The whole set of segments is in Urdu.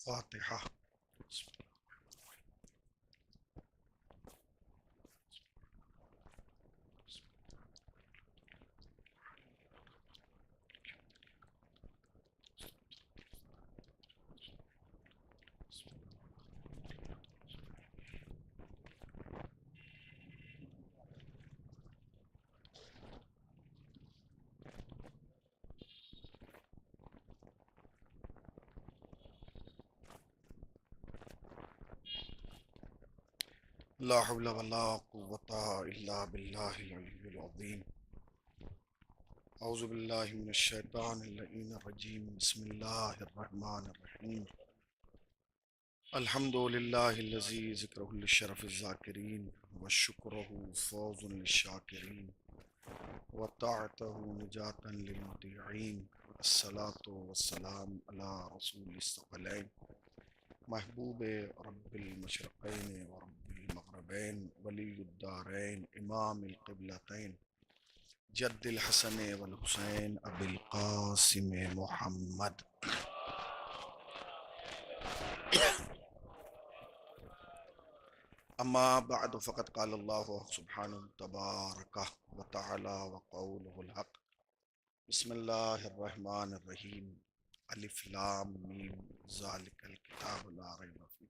فاتحہ۔ لا حول ولا قوة الا باللہ العلی العظیم۔ اعوذ باللہ من الشیطان اللعین الرجیم، بسم اللہ الرحمن الرحیم۔ الحمد للہ الذی ذکرہ للشرف الذاکرین وشکرہ فوز للشاکرین وطاعتہ نجاة للمطیعین، الصلاة والسلام علی رسول الثقلین محبوب رب المشرقین ورب المغربین ولی الدارین امام القبلتین جد الحسن والحسین ابی القاسم محمد۔ اما بعد فقد قال اللہ سبحانہ تبارک وتعالی وقولہ الحق، بسم اللہ الرحمن الرحیم، الف لام میم ذالک الکتاب لا ریب فیہ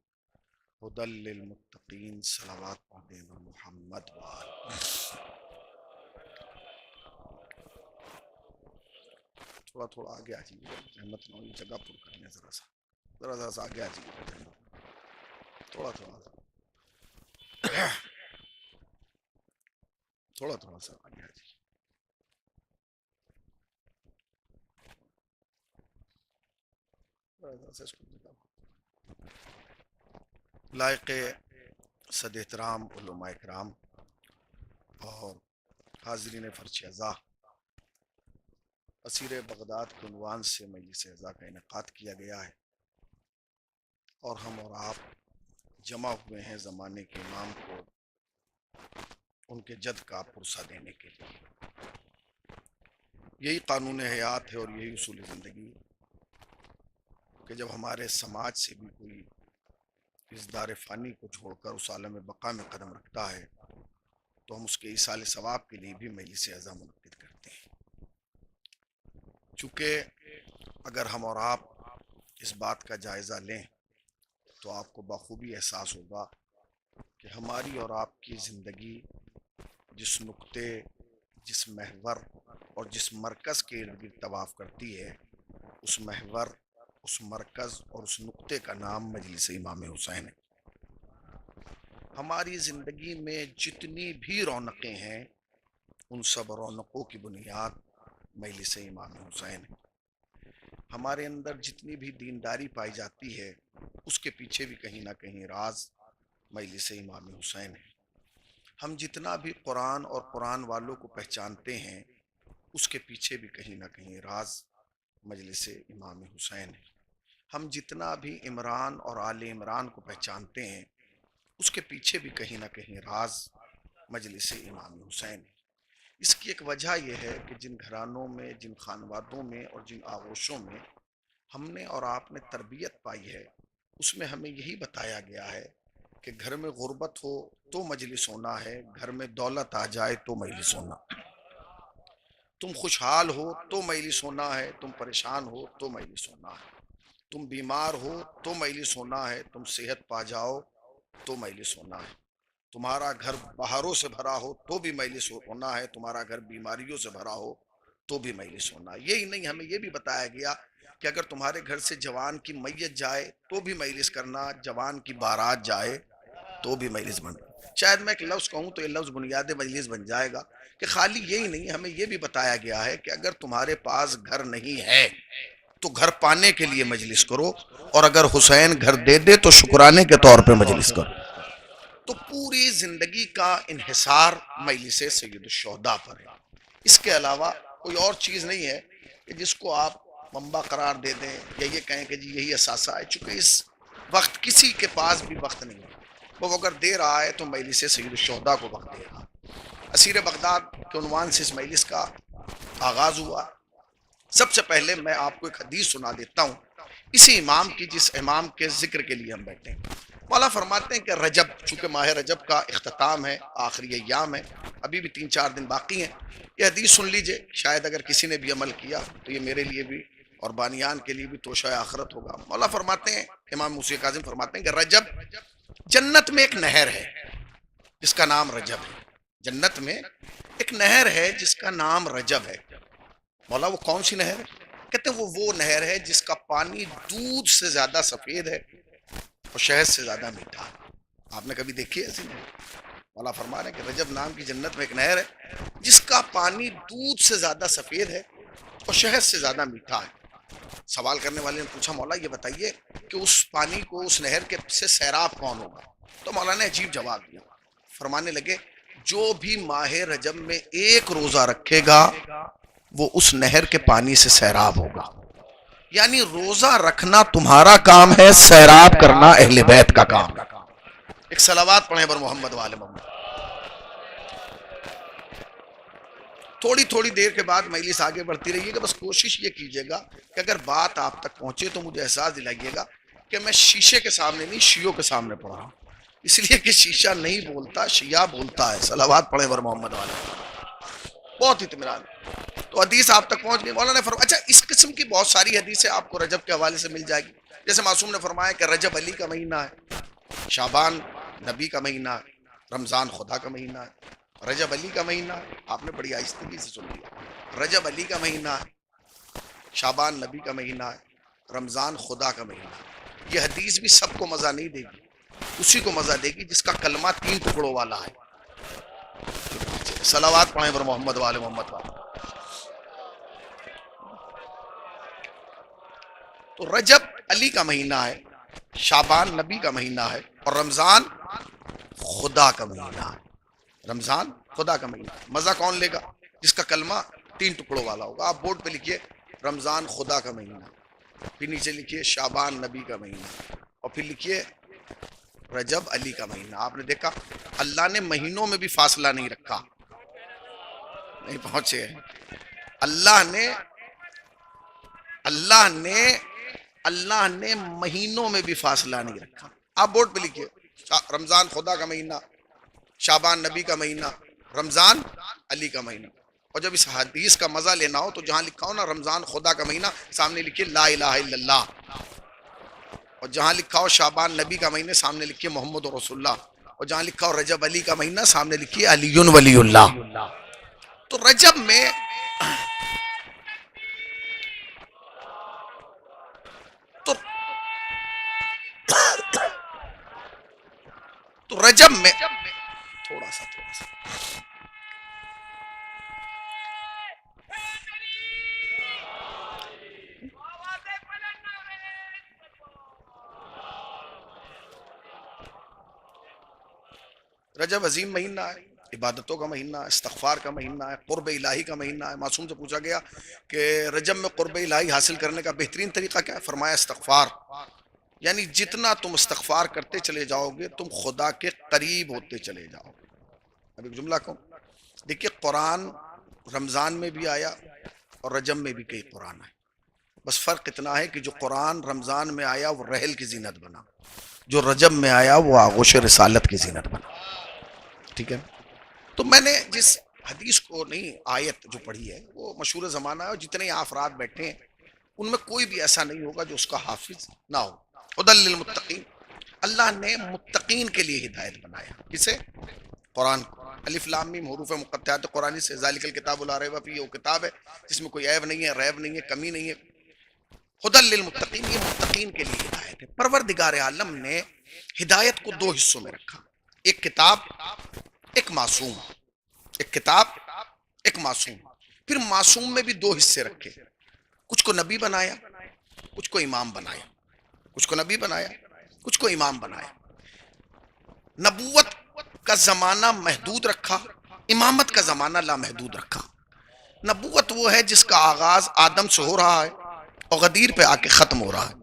ھدی للمتقین، صلوات پڑھیں محمد وآلہ۔ تھوڑا آگے آ جائیے، احمد نوی جگہ پر کرنے، ذرا سا آگے آ جائیے، تھوڑا سا آگے آ جائیے۔ لائق صد احترام علماء کرام اور حاضرین فرش اعضاء، اسیر بغداد کے عنوان سے مجلس اعضاء کا انعقاد کیا گیا ہے اور ہم اور آپ جمع ہوئے ہیں زمانے کے امام کو ان کے جد کا پرسہ دینے کے لیے۔ یہی قانون حیات ہے اور یہی اصول زندگی کہ جب ہمارے سماج سے بھی کوئی اس دار فانی کو چھوڑ کر اس عالم بقا میں قدم رکھتا ہے تو ہم اس کے ایصال ثواب کے لیے بھی مجلس اعضاء منعقد کرتے ہیں۔ چونکہ اگر ہم اور آپ اس بات کا جائزہ لیں تو آپ کو بخوبی احساس ہوگا کہ ہماری اور آپ کی زندگی جس نقطے، جس محور اور جس مرکز کے ارد گرد طواف کرتی ہے، اس محور، اس مرکز اور اس نقطے کا نام مجلس امام حسین ہے۔ ہماری زندگی میں جتنی بھی رونقیں ہیں ان سب رونقوں کی بنیاد مجلس امام حسین ہے۔ ہمارے اندر جتنی بھی دینداری پائی جاتی ہے اس کے پیچھے بھی کہیں نہ کہیں راز مجلس امام حسین ہے۔ ہم جتنا بھی قرآن اور قرآن والوں کو پہچانتے ہیں اس کے پیچھے بھی کہیں نہ کہیں راز مجلس امام حسین ہے۔ ہم جتنا بھی عمران اور آل عمران کو پہچانتے ہیں اس کے پیچھے بھی کہیں نہ کہیں راز مجلس امام حسین ہے۔ اس کی ایک وجہ یہ ہے کہ جن گھرانوں میں، جن خانوادوں میں اور جن آغوشوں میں ہم نے اور آپ نے تربیت پائی ہے اس میں ہمیں یہی بتایا گیا ہے کہ گھر میں غربت ہو تو مجلس ہونا ہے، گھر میں دولت آ جائے تو مجلس ہونا، تم خوشحال ہو تو مجلس ہونا ہے، تم پریشان ہو تو مجلس ہونا ہے، تم بیمار ہو تو مجلس ہونا ہے، تم صحت پا جاؤ تو مجلس ہونا ہے، تمہارا گھر بہاروں سے بھرا ہو تو بھی مجلس ہونا ہے، تمہارا گھر بیماریوں سے بھرا ہو تو بھی مجلس ہونا ہے۔ یہی نہیں، ہمیں یہ بھی بتایا گیا کہ اگر تمہارے گھر سے جوان کی میت جائے تو بھی مجلس کرنا، جوان کی بارات جائے تو بھی مجلس بننا۔ شاید میں ایک لفظ کہوں تو یہ لفظ بنیاد مجلس بن جائے گا کہ خالی یہی نہیں، ہمیں یہ بھی بتایا گیا ہے کہ اگر تمہارے پاس گھر نہیں ہے تو گھر پانے کے لیے مجلس کرو، اور اگر حسین گھر دے دے تو شکرانے کے طور پہ مجلس کرو۔ تو پوری زندگی کا انحصار مجلس سید الشہداء پر ہے۔ اس کے علاوہ کوئی اور چیز نہیں ہے کہ جس کو آپ منبع قرار دے دیں یا یہ کہیں کہ جی یہی اثاثہ ہے، چونکہ اس وقت کسی کے پاس بھی وقت نہیں ہے۔ وہ اگر دے رہا ہے تو مجلس سید الشہداء کو وقت دے رہا ہے۔ اسیر بغداد کے عنوان سے اس مجلس کا آغاز ہوا۔ سب سے پہلے میں آپ کو ایک حدیث سنا دیتا ہوں، اسی امام کی جس امام کے ذکر کے لیے ہم بیٹھے ہیں. مولا فرماتے ہیں کہ رجب، چونکہ ماہ رجب کا اختتام ہے، آخری ایام ہے، ابھی بھی 3-4 دن باقی ہیں. یہ حدیث سن لیجئے، شاید اگر کسی نے بھی عمل کیا تو یہ میرے لیے بھی اور بانیان کے لیے بھی توشہ آخرت ہوگا. مولا فرماتے ہیں، امام موسی کاظم فرماتے ہیں کہ رجب جنت میں ایک نہر ہے جس کا نام رجب ہے. جنت میں ایک نہر ہے جس کا نام رجب ہے. مولا وہ کون سی نہر ہے؟ کہتے ہیں وہ نہر ہے جس کا پانی دودھ سے زیادہ سفید ہے اور شہد سے زیادہ میٹھا ہے. آپ نے کبھی دیکھی ہے ایسی نہر؟ مولا فرما رہے ہیں کہ رجب نام کی جنت میں ایک نہر ہے جس کا پانی دودھ سے زیادہ سفید ہے اور شہد سے زیادہ میٹھا ہے. سوال کرنے والے نے پوچھا، مولا یہ بتائیے کہ اس پانی کو، اس نہر کے سے سیراب کون ہوگا؟ تو مولا نے عجیب جواب دیا. فرمانے لگے جو بھی ماہ رجب میں ایک روزہ رکھے گا وہ اس نہر کے پانی سے سیراب ہوگا. یعنی روزہ رکھنا تمہارا کام ہے، سیراب کرنا اہل بیت کا کام ہے. ایک صلوات پڑھیں بر محمد والے محمد. تھوڑی تھوڑی دیر کے بعد مجلس آگے بڑھتی رہیے گا. بس کوشش یہ کیجیے گا کہ اگر بات آپ تک پہنچے تو مجھے احساس دلائیے گا کہ میں شیشے کے سامنے نہیں، شیعوں کے سامنے پڑھ رہا ہوں. اس لیے کہ شیشہ نہیں بولتا، شیعہ بولتا ہے. صلوات پڑھیں بر محمد والے. بہت اطمینان. تو حدیث آپ تک پہنچ گئی. مولانا نے فرمایا اچھا اس قسم کی بہت ساری حدیثیں آپ کو رجب کے حوالے سے مل جائے گی. جیسے معصوم نے فرمایا کہ رجب علی کا مہینہ ہے، شعبان نبی کا مہینہ ہے، رمضان خدا کا مہینہ ہے. رجب علی کا مہینہ ہے، آپ نے بڑی آہستگی سے سن لیا. رجب علی کا مہینہ ہے، شعبان نبی کا مہینہ ہے، رمضان خدا کا مہینہ ہے. یہ حدیث بھی سب کو مزہ نہیں دے گی، اسی کو مزہ دے گی جس کا کلمہ 3 ٹکڑوں والا ہے. صلوات پڑھیں پر محمد والے محمد والے. تو رجب علی کا مہینہ ہے، شعبان نبی کا مہینہ ہے اور رمضان خدا کا مہینہ ہے. رمضان خدا کا مہینہ. مزہ کون لے گا؟ جس کا کلمہ 3 ٹکڑوں والا ہوگا. آپ بورڈ پہ لکھیے رمضان خدا کا مہینہ، پھر نیچے لکھیے شعبان نبی کا مہینہ، اور پھر لکھیے رجب علی کا مہینہ. آپ نے دیکھا اللہ نے مہینوں میں بھی فاصلہ نہیں رکھا. نہیں پہنچے. اللہ نے مہینوں میں بھی فاصلہ نہیں رکھا. آپ بورڈ پہ لکھیے رمضان خدا کا مہینہ، شعبان نبی کا مہینہ، رمضان علی کا مہینہ. اور جب اس حدیث کا مزہ لینا ہو تو جہاں لکھا ہو نا رمضان خدا کا مہینہ، سامنے لکھیے لا الہ الا اللہ. اور جہاں لکھا ہو شعبان نبی کا مہینہ، سامنے لکھیے محمد رسول اللہ. اور جہاں لکھا ہو رجب علی کا مہینہ، سامنے لکھیے علی ولی اللہ. تو رجب میں تو رجب میں تھوڑا سا رجب عظیم مہینہ ہے، عبادتوں کا مہینہ ہے، استغفار کا مہینہ ہے، قرب الہی کا مہینہ ہے. معصوم سے پوچھا گیا کہ رجب میں قرب الہی حاصل کرنے کا بہترین طریقہ کیا ہے؟ فرمایا استغفار. یعنی جتنا تم استغفار کرتے چلے جاؤ گے تم خدا کے قریب ہوتے چلے جاؤ گے. اب ایک جملہ کہوں، دیکھیے قرآن رمضان میں بھی آیا اور رجب میں بھی کئی قرآن آئے. بس فرق اتنا ہے کہ جو قرآن رمضان میں آیا وہ رحل کی زینت بنا، جو رجب میں آیا وہ آغوش رسالت کی زینت بنا. ٹھیک ہے. تو میں نے جس حدیث کو نہیں، آیت جو پڑھی ہے وہ مشہور زمانہ ہے، اور جتنے افراد بیٹھے ہیں ان میں کوئی بھی ایسا نہیں ہوگا جو اس کا حافظ نہ ہو. ہدی للمتقین، اللہ نے متقین کے لیے ہدایت بنایا. کسے؟ قرآن کو. الف لام میم حروف مقطعات قرآنی سے، ذالک الکتاب لا ریب فیہ، وہ کتاب ہے جس میں کوئی عیب نہیں ہے، ریب نہیں ہے، کمی نہیں ہے. ہدی للمتقین، یہ متقین کے لیے ہدایت ہے. پروردگار عالم نے ہدایت کو 2 حصوں میں رکھا، ایک کتاب، ایک معصوم. ایک کتاب، ایک معصوم. پھر معصوم میں بھی 2 حصے رکھے، کچھ کو نبی بنایا، کچھ کو امام بنایا. کچھ کو نبی بنایا، کچھ کو امام بنایا. نبوت کا زمانہ محدود رکھا، امامت کا زمانہ لامحدود رکھا. نبوت وہ ہے جس کا آغاز آدم سے ہو رہا ہے اور غدیر پہ آ کے ختم ہو رہا ہے،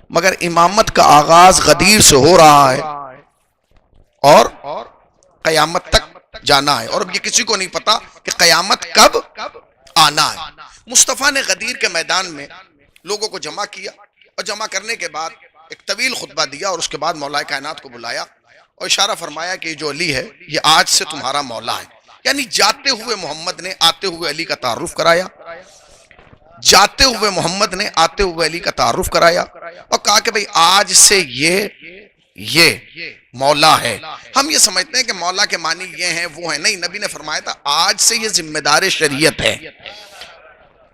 مگر امامت کا آغاز غدیر سے ہو رہا ہے اور قیامت تک جانا ہے. اور اب یہ کسی کو نہیں پتا کہ قیامت کب آنا ہے. مصطفیٰ نے غدیر کے میدان میں لوگوں کو جمع کیا اور جمع کرنے کے بعد ایک طویل خطبہ دیا اور اس کے بعد مولا کائنات کو بلایا اور اشارہ فرمایا کہ جو علی ہے یہ آج سے تمہارا مولا ہے. یعنی جاتے ہوئے محمد نے آتے ہوئے علی کا تعارف کرایا، جاتے ہوئے محمد نے آتے ہوئے علی کا تعارف کرایا اور کہا کہ بھئی آج سے یہ مولا ہے. ہم یہ سمجھتے ہیں کہ مولا کے معنی یہ ہیں وہ ہیں، نہیں، نبی نے فرمایا تھا آج سے یہ ذمہ دار شریعت ہے.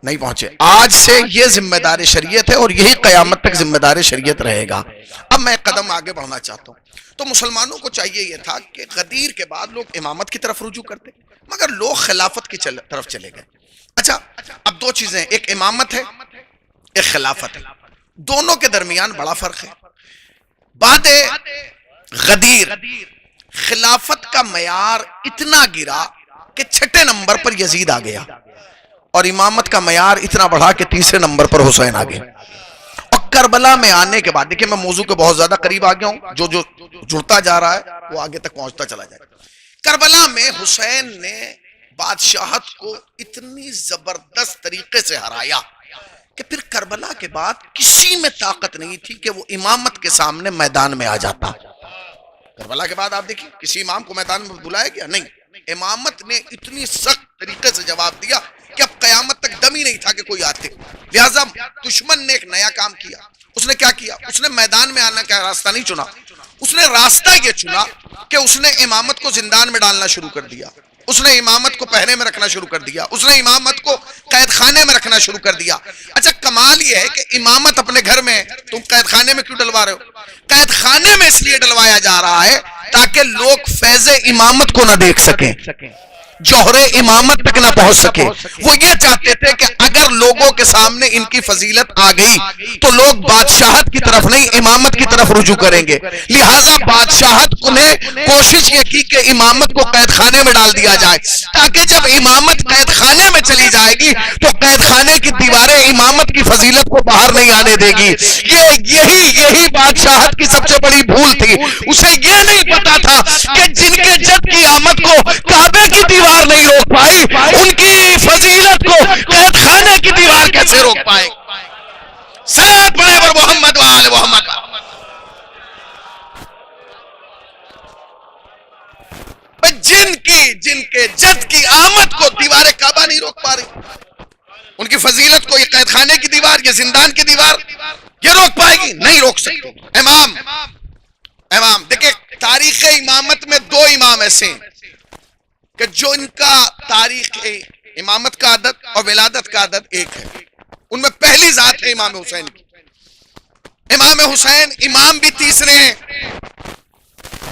نہیں پہنچے، آج سے یہ ذمہ دار شریعت ہے اور یہی قیامت تک ذمہ دار شریعت رہے گا. اب میں قدم آگے بڑھنا چاہتا ہوں. تو مسلمانوں کو چاہیے یہ تھا کہ غدیر کے بعد لوگ امامت کی طرف رجوع کرتے، مگر لوگ خلافت کی طرف چلے گئے. اچھا، اب دو چیزیں ہیں، ایک امامت ہے ایک خلافت ہے، دونوں کے درمیان بڑا فرق ہے. بعد غدیر خلافت کا معیار اتنا گرا کہ 6 نمبر پر یزید آ گیا اور امامت کا معیار اتنا بڑھا کہ 3 نمبر پر حسین آ گئے. اور کربلا میں آنے کے بعد دیکھیں میں موضوع کے بہت زیادہ قریب آ گیا ہوں، جو جڑتا جا رہا ہے وہ آگے تک پہنچتا چلا جائے. کربلا میں حسین نے بادشاہت کو اتنی زبردست طریقے سے ہرایا کہ پھر کربلا کے بعد کسی میں طاقت نہیں تھی کہ وہ امامت کے سامنے میدان میں آ جاتا. کربلا کے بعد آپ دیکھیں کسی امام کو میدان میں بلایا گیا نہیں، امامت نے اتنی سخت طریقے سے جواب دیا کہ اب قیامت تک دم ہی نہیں تھا کہ کوئی آتے. لہذا دشمن نے ایک نیا کام کیا. اس نے کیا کیا؟ اس نے میدان میں آنے کا راستہ نہیں چنا، اس نے راستہ یہ چنا کہ اس نے امامت کو زندان میں ڈالنا شروع کر دیا، اس نے امامت کو پہرے میں رکھنا شروع کر دیا، اس نے امامت کو قید خانے میں رکھنا شروع کر دیا. اچھا کمال یہ ہے کہ امامت اپنے گھر میں ہے، تم قید خانے میں کیوں ڈلوا رہے ہو؟ قید خانے میں اس لیے ڈلوایا جا رہا ہے تاکہ لوگ فیض امامت کو نہ دیکھ سکیں، جوہر امامت تک نہ پہنچ سکے. وہ یہ چاہتے تھے کہ اگر لوگوں کے سامنے ان کی فضیلت آ گئی تو لوگ بادشاہت کی طرف نہیں امامت کی طرف رجوع کریں گے. لہٰذا بادشاہت نے کوشش یہ کی کہ امامت کو قید خانے میں ڈال دیا جائے تاکہ جب امامت قید خانے میں چلی جائے گی تو قید خانے کی دیواریں امامت کی فضیلت کو باہر نہیں آنے دے گی. یہی بادشاہت کی سب سے بڑی بھول تھی. اسے یہ نہیں پتا تھا کہ جن کے جد کی آمد کو کعبے کی دیوار نہیں روک پائی ان کی فضیلت کو قید خانے کی دیوار کیسے روک پائے. صلوات پڑھیں پر محمد و آل محمد. جن کے جد کی آمد کو دیوار کعبہ نہیں روک پا رہی، ان کی فضیلت کو یہ قید خانے کی دیوار، یہ زندان کی دیوار یہ روک پائے گی؟ نہیں روک سکتی. امام دیکھیں تاریخ امامت میں 2 امام ایسے ہیں کہ جو ان کا تاریخ امامت کا عدد اور ولادت کا عدد ایک ہے. ان میں پہلی ذات ہے امام حسین کی. امام حسین امام بھی تیسرے ہیں،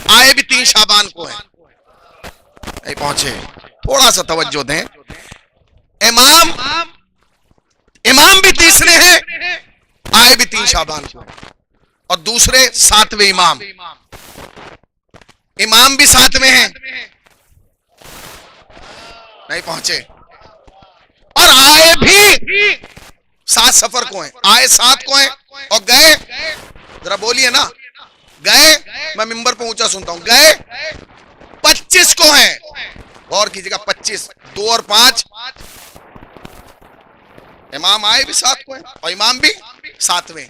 آئے بھی 3 شعبان کو ہیں. نہیں پہنچے، تھوڑا سا توجہ دیں. امام بھی تیسرے ہیں، آئے بھی 3 شعبان کو ہیں. اور دوسرے 7ویں امام بھی 7ویں ہیں، نہیں پہنچے. اور آئے بھی 7 سفر کو ہیں، آئے 7 کو ہیں اور گئے، ذرا بولیے نا، گئے، میں ممبر پہ اونچا سنتا ہوں، گئے 25 کو ہیں. غور کیجئے گا 25، 2 اور 5. امام آئے بھی 7 کو ہیں اور امام بھی 7ویں.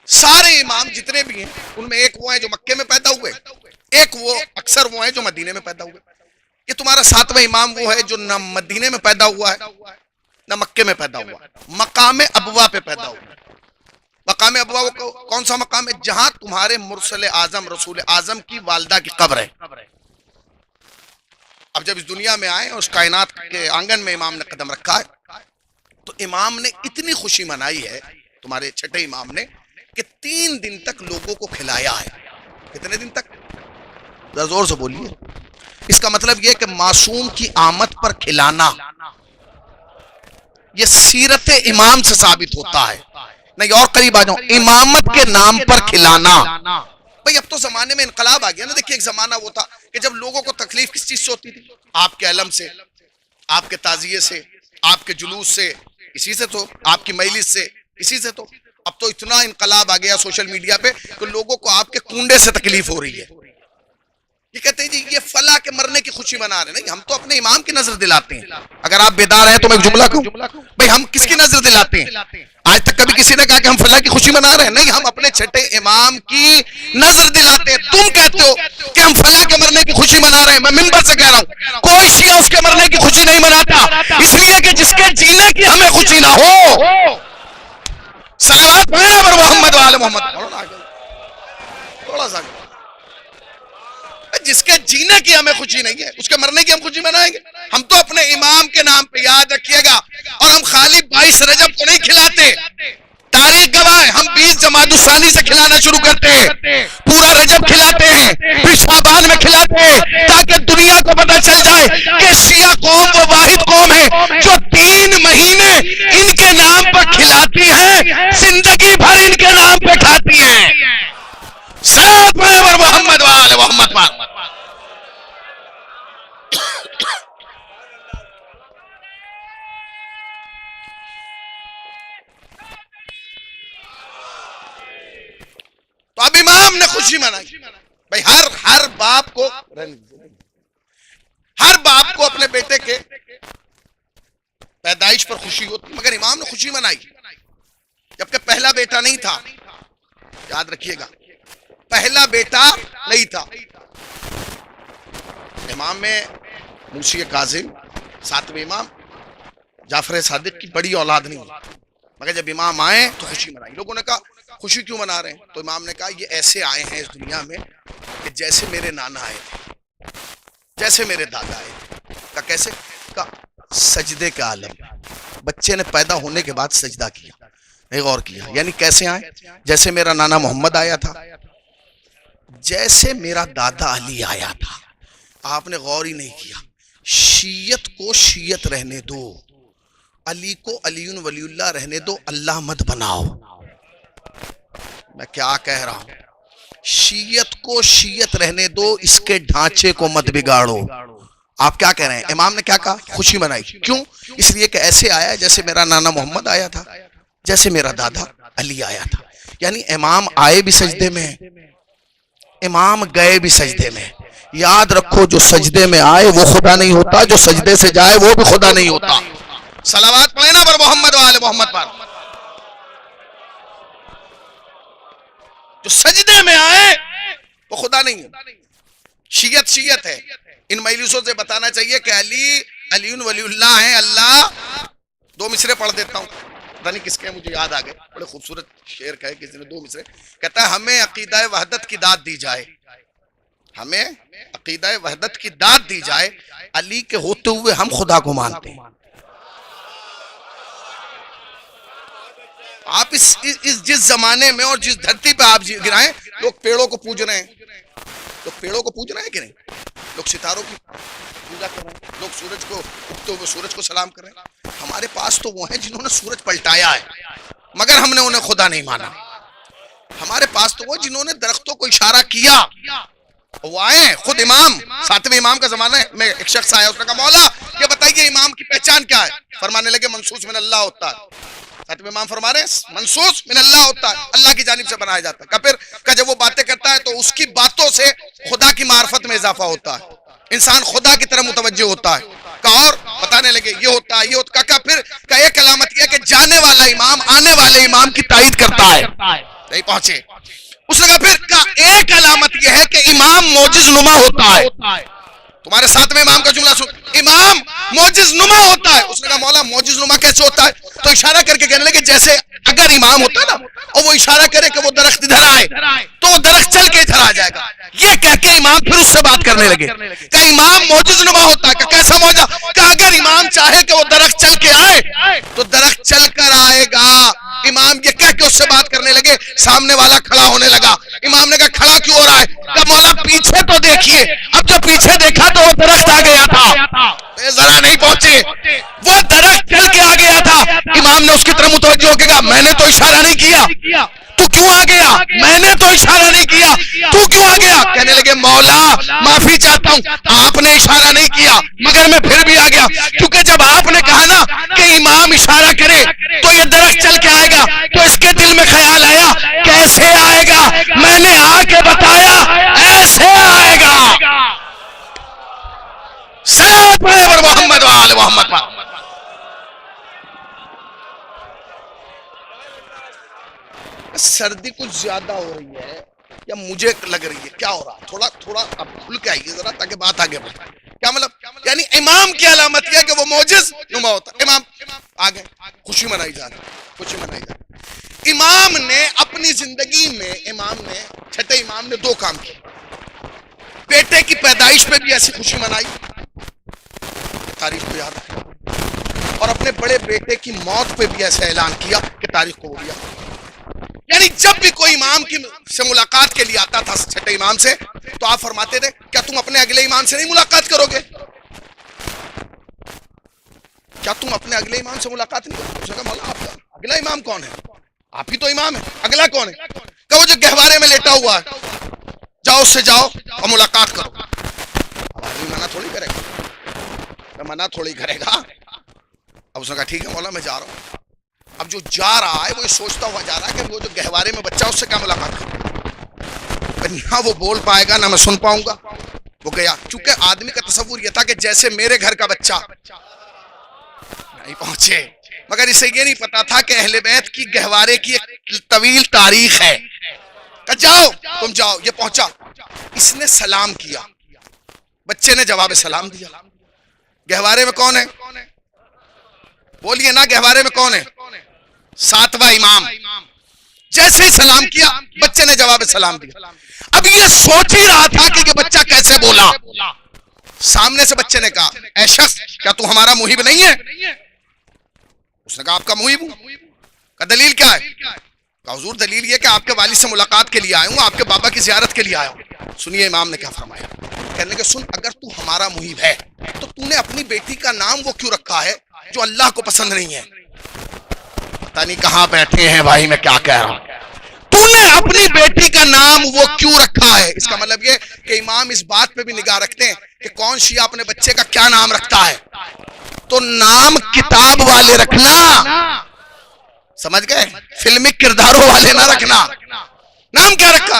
سارے امام جتنے بھی ہیں ان میں ایک وہ ہیں جو مکے میں پیدا ہوئے، ایک وہ اکثر وہ ہیں جو مدینے میں پیدا ہوئے. یہ تمہارا 7واں امام وہ ہے جو نہ مدینے میں پیدا ہوا ہے نہ مکے میں پیدا ہوا، مقام ابوا پہ پیدا ہوا. مقام ابوا وہ کون سا مقام ہے؟ جہاں تمہارے مرسل اعظم رسول اعظم کی والدہ کی قبر ہے. اب جب اس دنیا میں آئے اس کائنات کے آنگن میں امام نے قدم رکھا ہے تو امام نے اتنی خوشی منائی ہے، تمہارے 6 امام نے، کہ 3 دن تک لوگوں کو کھلایا ہے. کتنے دن تک؟ ذرا زور سے بولیے. اس کا مطلب یہ کہ معصوم کی آمد پر کھلانا یہ سیرت امام سے ثابت ہوتا ہے. نہیں اور قریب آ جاؤں، امامت کے نام پر کھلانا. بھئی اب تو زمانے میں انقلاب آ گیا نا. دیکھیے ایک زمانہ وہ تھا کہ جب لوگوں کو تکلیف کس چیز سے ہوتی تھی؟ آپ کے علم سے، آپ کے تعزیے سے، آپ کے جلوس سے، اسی سے تو، آپ کی مجلس سے، اسی سے تو. اب تو اتنا انقلاب آ گیا سوشل میڈیا پہ کہ لوگوں کو آپ کے کنڈے سے تکلیف ہو رہی ہے. یہ کہتے ہیں جی یہ فلاں کے مرنے کی خوشی منا رہے. نہیں، ہم تو اپنے امام کی نظر دلاتے ہیں. اگر آپ بیدار ہیں تو میں ایک جملہ کہوں، بھئی ہم کس کی نظر دلاتے ہیں؟ آج تک کبھی کسی نے کہا کہ ہم فلاں کی خوشی منا رہے ہیں؟ نہیں، ہم اپنے چھٹے امام کی نظر دلاتے ہیں. تم کہتے ہو کہ ہم فلاں کے مرنے کی خوشی منا رہے ہیں. میں منبر سے کہہ رہا ہوں کوئی شیعہ اس کے مرنے کی خوشی نہیں مناتا، اس لیے کہ جس کے جینے کی ہمیں خوشی نہ ہو. صلوات پڑھنا پر محمد وآل محمد. تھوڑا سا جس کے جینے کی ہمیں خوشی نہیں ہے، اس کے مرنے کی ہم خوشی منائیں گے؟ ہم تو اپنے امام کے نام پہ، یاد رکھیے گا. اور ہم خالی 22 رجب کو نہیں کھلاتے، تاریخ گواہ ہے، ہم 20 جمادی الثانی سے کھلانا شروع کرتے ہیں، پورا رجب کھلاتے ہیں، پھر شعبان میں کھلاتے ہیں، تاکہ دنیا کو پتہ چل جائے کہ شیعہ قوم وہ واحد قوم ہے جو 3 مہینے ان کے نام پر کھلاتی ہے، زندگی بھر ان کے نام پہ کھاتی ہے. ساتھ میں محمد وآل محمد پاک. تو اب امام نے خوشی منائی. بھائی ہر باپ کو اپنے بیٹے کے پیدائش پر خوشی ہوتی، مگر امام نے خوشی منائی جبکہ پہلا بیٹا نہیں تھا. یاد رکھیے گا، پہلا بیٹا نہیں تھا. امام میں موسی کاظم 7ویں امام جعفر صادق کی بڑی اولاد نہیں ہوئی، مگر جب امام آئے تو خوشی منائی. لوگوں نے کہا خوشی کیوں منا رہے ہیں؟ تو امام نے کہا یہ ایسے آئے ہیں اس دنیا میں کہ جیسے میرے نانا آئے تھے، جیسے میرے دادا آئے تھے. کہا کیسے؟ کہا سجدے کا عالم. بچے نے پیدا ہونے کے بعد سجدہ کیا. نہیں غور کیا، یعنی کیسے آئے؟ جیسے میرا نانا محمد آیا تھا، جیسے میرا دادا علی آیا تھا. آپ نے غور ہی نہیں کیا. شیعت کو شیعت رہنے دو، علی کو علی ولی اللہ رہنے دو، اللہ مت بناؤ. میں کیا کہہ رہا ہوں؟ شیعت کو شیعت رہنے دو، اس کے ڈھانچے کو مت بگاڑو. آپ کیا کہہ رہے ہیں؟ امام نے کیا کہا؟ خوشی منائی. کیوں؟ اس لیے کہ ایسے آیا جیسے میرا نانا محمد آیا تھا، جیسے میرا دادا علی آیا تھا. یعنی امام آئے بھی سجدے میں، امام گئے بھی سجدے میں. یاد رکھو جو سجدے میں آئے وہ خدا نہیں ہوتا، جو سجدے سے جائے وہ بھی خدا نہیں ہوتا. صلوات پڑھیں نا پر محمد وآل محمد پر. جو سجدے میں آئے وہ خدا نہیں ہے. شیعت شیعت ہے. ان مجلسوں سے بتانا چاہیے کہ علی ولی اللہ ہیں. اللہ 2 مصرے پڑھ دیتا ہوں، پتہ نہیں کس کے مجھے یاد آ گئے. بڑے خوبصورت شعر کہے کسی نے 2 مصرے. کہتا ہے ہمیں عقیدہ وحدت کی داد دی جائے، ہمیں عقیدہ وحدت کی داد دی جائے، علی کے ہوتے ہوئے ہم خدا کو مانتے ہیں. آپ اس جس زمانے میں اور جس دھرتی پہ آپ گرائیں، لوگ پیڑوں کو پوج رہے ہیں. لوگ پیڑوں کو پوج رہے ہیں کہ نہیں؟ لوگ ستاروں کی پوجا کر رہے ہیں، لوگ سورج کو اگتے ہوئے سورج کو سلام کر رہے ہیں. ہمارے پاس تو وہ ہیں جنہوں نے سورج پلٹایا ہے، مگر ہم نے انہیں خدا نہیں مانا. ہمارے پاس تو وہ جنہوں نے درختوں کو اشارہ کیا، وہ آئے ہیں. خود امام 7ویں امام کا زمانہ میں ایک شخص آیا، اس نے کہا مولا یہ بتائیے امام کی پہچان کیا ہے؟ فرمانے لگے منصوص من اللہ ہوتا ہے. 7ویں امام فرما رہے ہیں منصوص من اللہ ہوتا ہے، اللہ کی جانب سے بنایا جاتا ہے. پھر جب وہ باتیں کرتا ہے تو اس کی باتوں سے خدا کی معرفت میں اضافہ ہوتا ہے، انسان خدا کی طرف متوجہ ہوتا ہے. اور بتانے لگے یہ ہوتا ہے، یہ ہوتا ہے. پھر ایک علامت یہ ہے کہ جانے والا امام آنے والے امام کی تائید کرتا ہے. نہیں پہنچے. اس نے کہا پھر ایک علامت یہ ہے کہ امام معجز نما ہوتا ہے. تمہارے 7ویں امام کا جملہ سن، امام معجز نما ہوتا ہے. اس نے کہا مولا معجز نما کیسے ہوتا ہے؟ تو اشارہ کر کے کہنے لگے جیسے اگر امام ہوتا ہے نا اور وہ اشارہ کرے کہ وہ درخت ادھر آئے تو وہ درخت چل کے ادھر آ جائے گا. یہ کہہ کے امام پھر اس سے بات کرنے لگے کہ امام معجز نما ہوتا ہے. کہ کیسا معجزہ؟ کہ اگر امام چاہے کہ وہ درخت چل کے آئے تو درخت چل کر آئے گا. امام یہ کہہ کے اس سے بات کرنے لگے. سامنے والا کھڑا ہونے لگا. امام نے کہا کھڑا کیوں ہو رہا ہے؟ کہ مولا پیچھے تو دیکھیے. اب جو پیچھے دیکھا تو وہ درخت آ گیا تھا. ذرا نہیں پہنچے، وہ درخت چل کے آ گیا تھا. امام نے اس کی طرف متوجہ ہو کے کہا میں نے تو اشارہ نہیں کیا، تو کیوں آ گیا؟ میں نے تو اشارہ نہیں کیا، تو کیوں آ گیا؟ کہنے لگے مولا معافی چاہتا ہوں، آپ نے اشارہ نہیں کیا مگر میں پھر بھی آ گیا. کیونکہ جب آپ نے کہا نا کہ امام اشارہ کرے تو یہ درخت چل کے آئے گا، تو اس کے دل میں خیال آیا کیسے آئے گا؟ میں نے آ کے بتایا ایسے آئے گا. ساتھ پر محمد وآل محمد. سردی کچھ زیادہ ہو رہی ہے یا مجھے لگ رہی ہے؟ کیا ہو رہا ہے؟ تھوڑا اب کھل کے آئیے ذرا تاکہ بات آگے بڑھے. کیا مطلب؟ یعنی امام کی علامت یہ ہے کہ وہ معجز نما ہوتا ہے. امام آگے خوشی منائی جا رہی. امام نے اپنی زندگی میں چھٹے امام نے 2 کام کیے. بیٹے کی پیدائش پہ بھی ایسی خوشی منائی، تاریخ کو یاد رکھا، اور اپنے بڑے بیٹے کی موت پہ بھی ایسا اعلان کیا کہ تاریخ کو وہ یاد. یعنی جب بھی کوئی امام سے ملاقات کے لیے آتا تھا چھٹے امام سے، تو آپ فرماتے تھے کیا تم اپنے اگلے امام سے نہیں ملاقات کرو گے؟ کیا تم اپنے اگلے امام سے ملاقات نہیں کرو؟ اس نے کہا مولا آپ کا اگلا امام کون ہے؟ آپ ہی تو امام ہے، اگلا کون ہے؟ کہ وہ جو گہوارے میں لیٹا ہوا ہے، جاؤ اس سے جاؤ اور ملاقات کرو. اب آدمی منع تھوڑی کرے گا. اب اس نے کہا ٹھیک ہے مولا میں جا رہا ہوں. اب جو جا رہا ہے وہ یہ سوچتا ہوا جا رہا ہے کہ وہ جو گہوارے میں بچہ اس سے کیا ملاقات کرے، نہ وہ بول پائے گا نہ میں سن پاؤں گا. وہ گیا. چونکہ آدمی کا تصور یہ تھا کہ جیسے میرے گھر کا بچہ نہیں پہنچے، مگر اسے یہ نہیں پتا تھا کہ اہل بیت کی گہوارے کی ایک طویل تاریخ ہے. کہ جاؤ تم جاؤ. یہ پہنچا، اس نے سلام کیا، بچے نے جواب سلام دیا. گہوارے میں کون ہے؟ بولیے نا، گہوارے میں کون ہے؟ 7واں امام. جیسے ہی سلام کیا بچے نے جواب سلام دیا. اب یہ سوچ ہی رہا تھا کہ یہ بچہ کیسے بولا. سامنے سے بچے نے کہا اے شخص کیا تو ہمارا محب نہیں ہے؟ اس نے کہا آپ کا محب ہوں. کا دلیل کیا ہے؟ کہا حضور دلیل یہ کہ آپ کے والد سے ملاقات کے لیے آیا ہوں، آپ کے بابا کی زیارت کے لیے آیا ہوں. سنیے امام نے کیا فرمایا. کہنے کہ سن، اگر تو ہمارا محب ہے تو تو نے اپنی بیٹی کا نام وہ کیوں رکھا ہے جو اللہ کو پسند نہیں ہے؟ پتہ نہیں کہاں بیٹھے ہیں بھائی، میں کیا کہہ رہا ہوں. تو نے اپنی بیٹی کا نام وہ کیوں رکھا ہے؟ اس کا مطلب یہ کہ امام اس بات پہ بھی نگاہ رکھتے ہیں کہ کون شیعہ اپنے بچے کا کیا نام رکھتا ہے. تو نام کتاب والے رکھنا، سمجھ گئے؟ فلمی کرداروں والے نہ رکھنا. نام کیا رکھا؟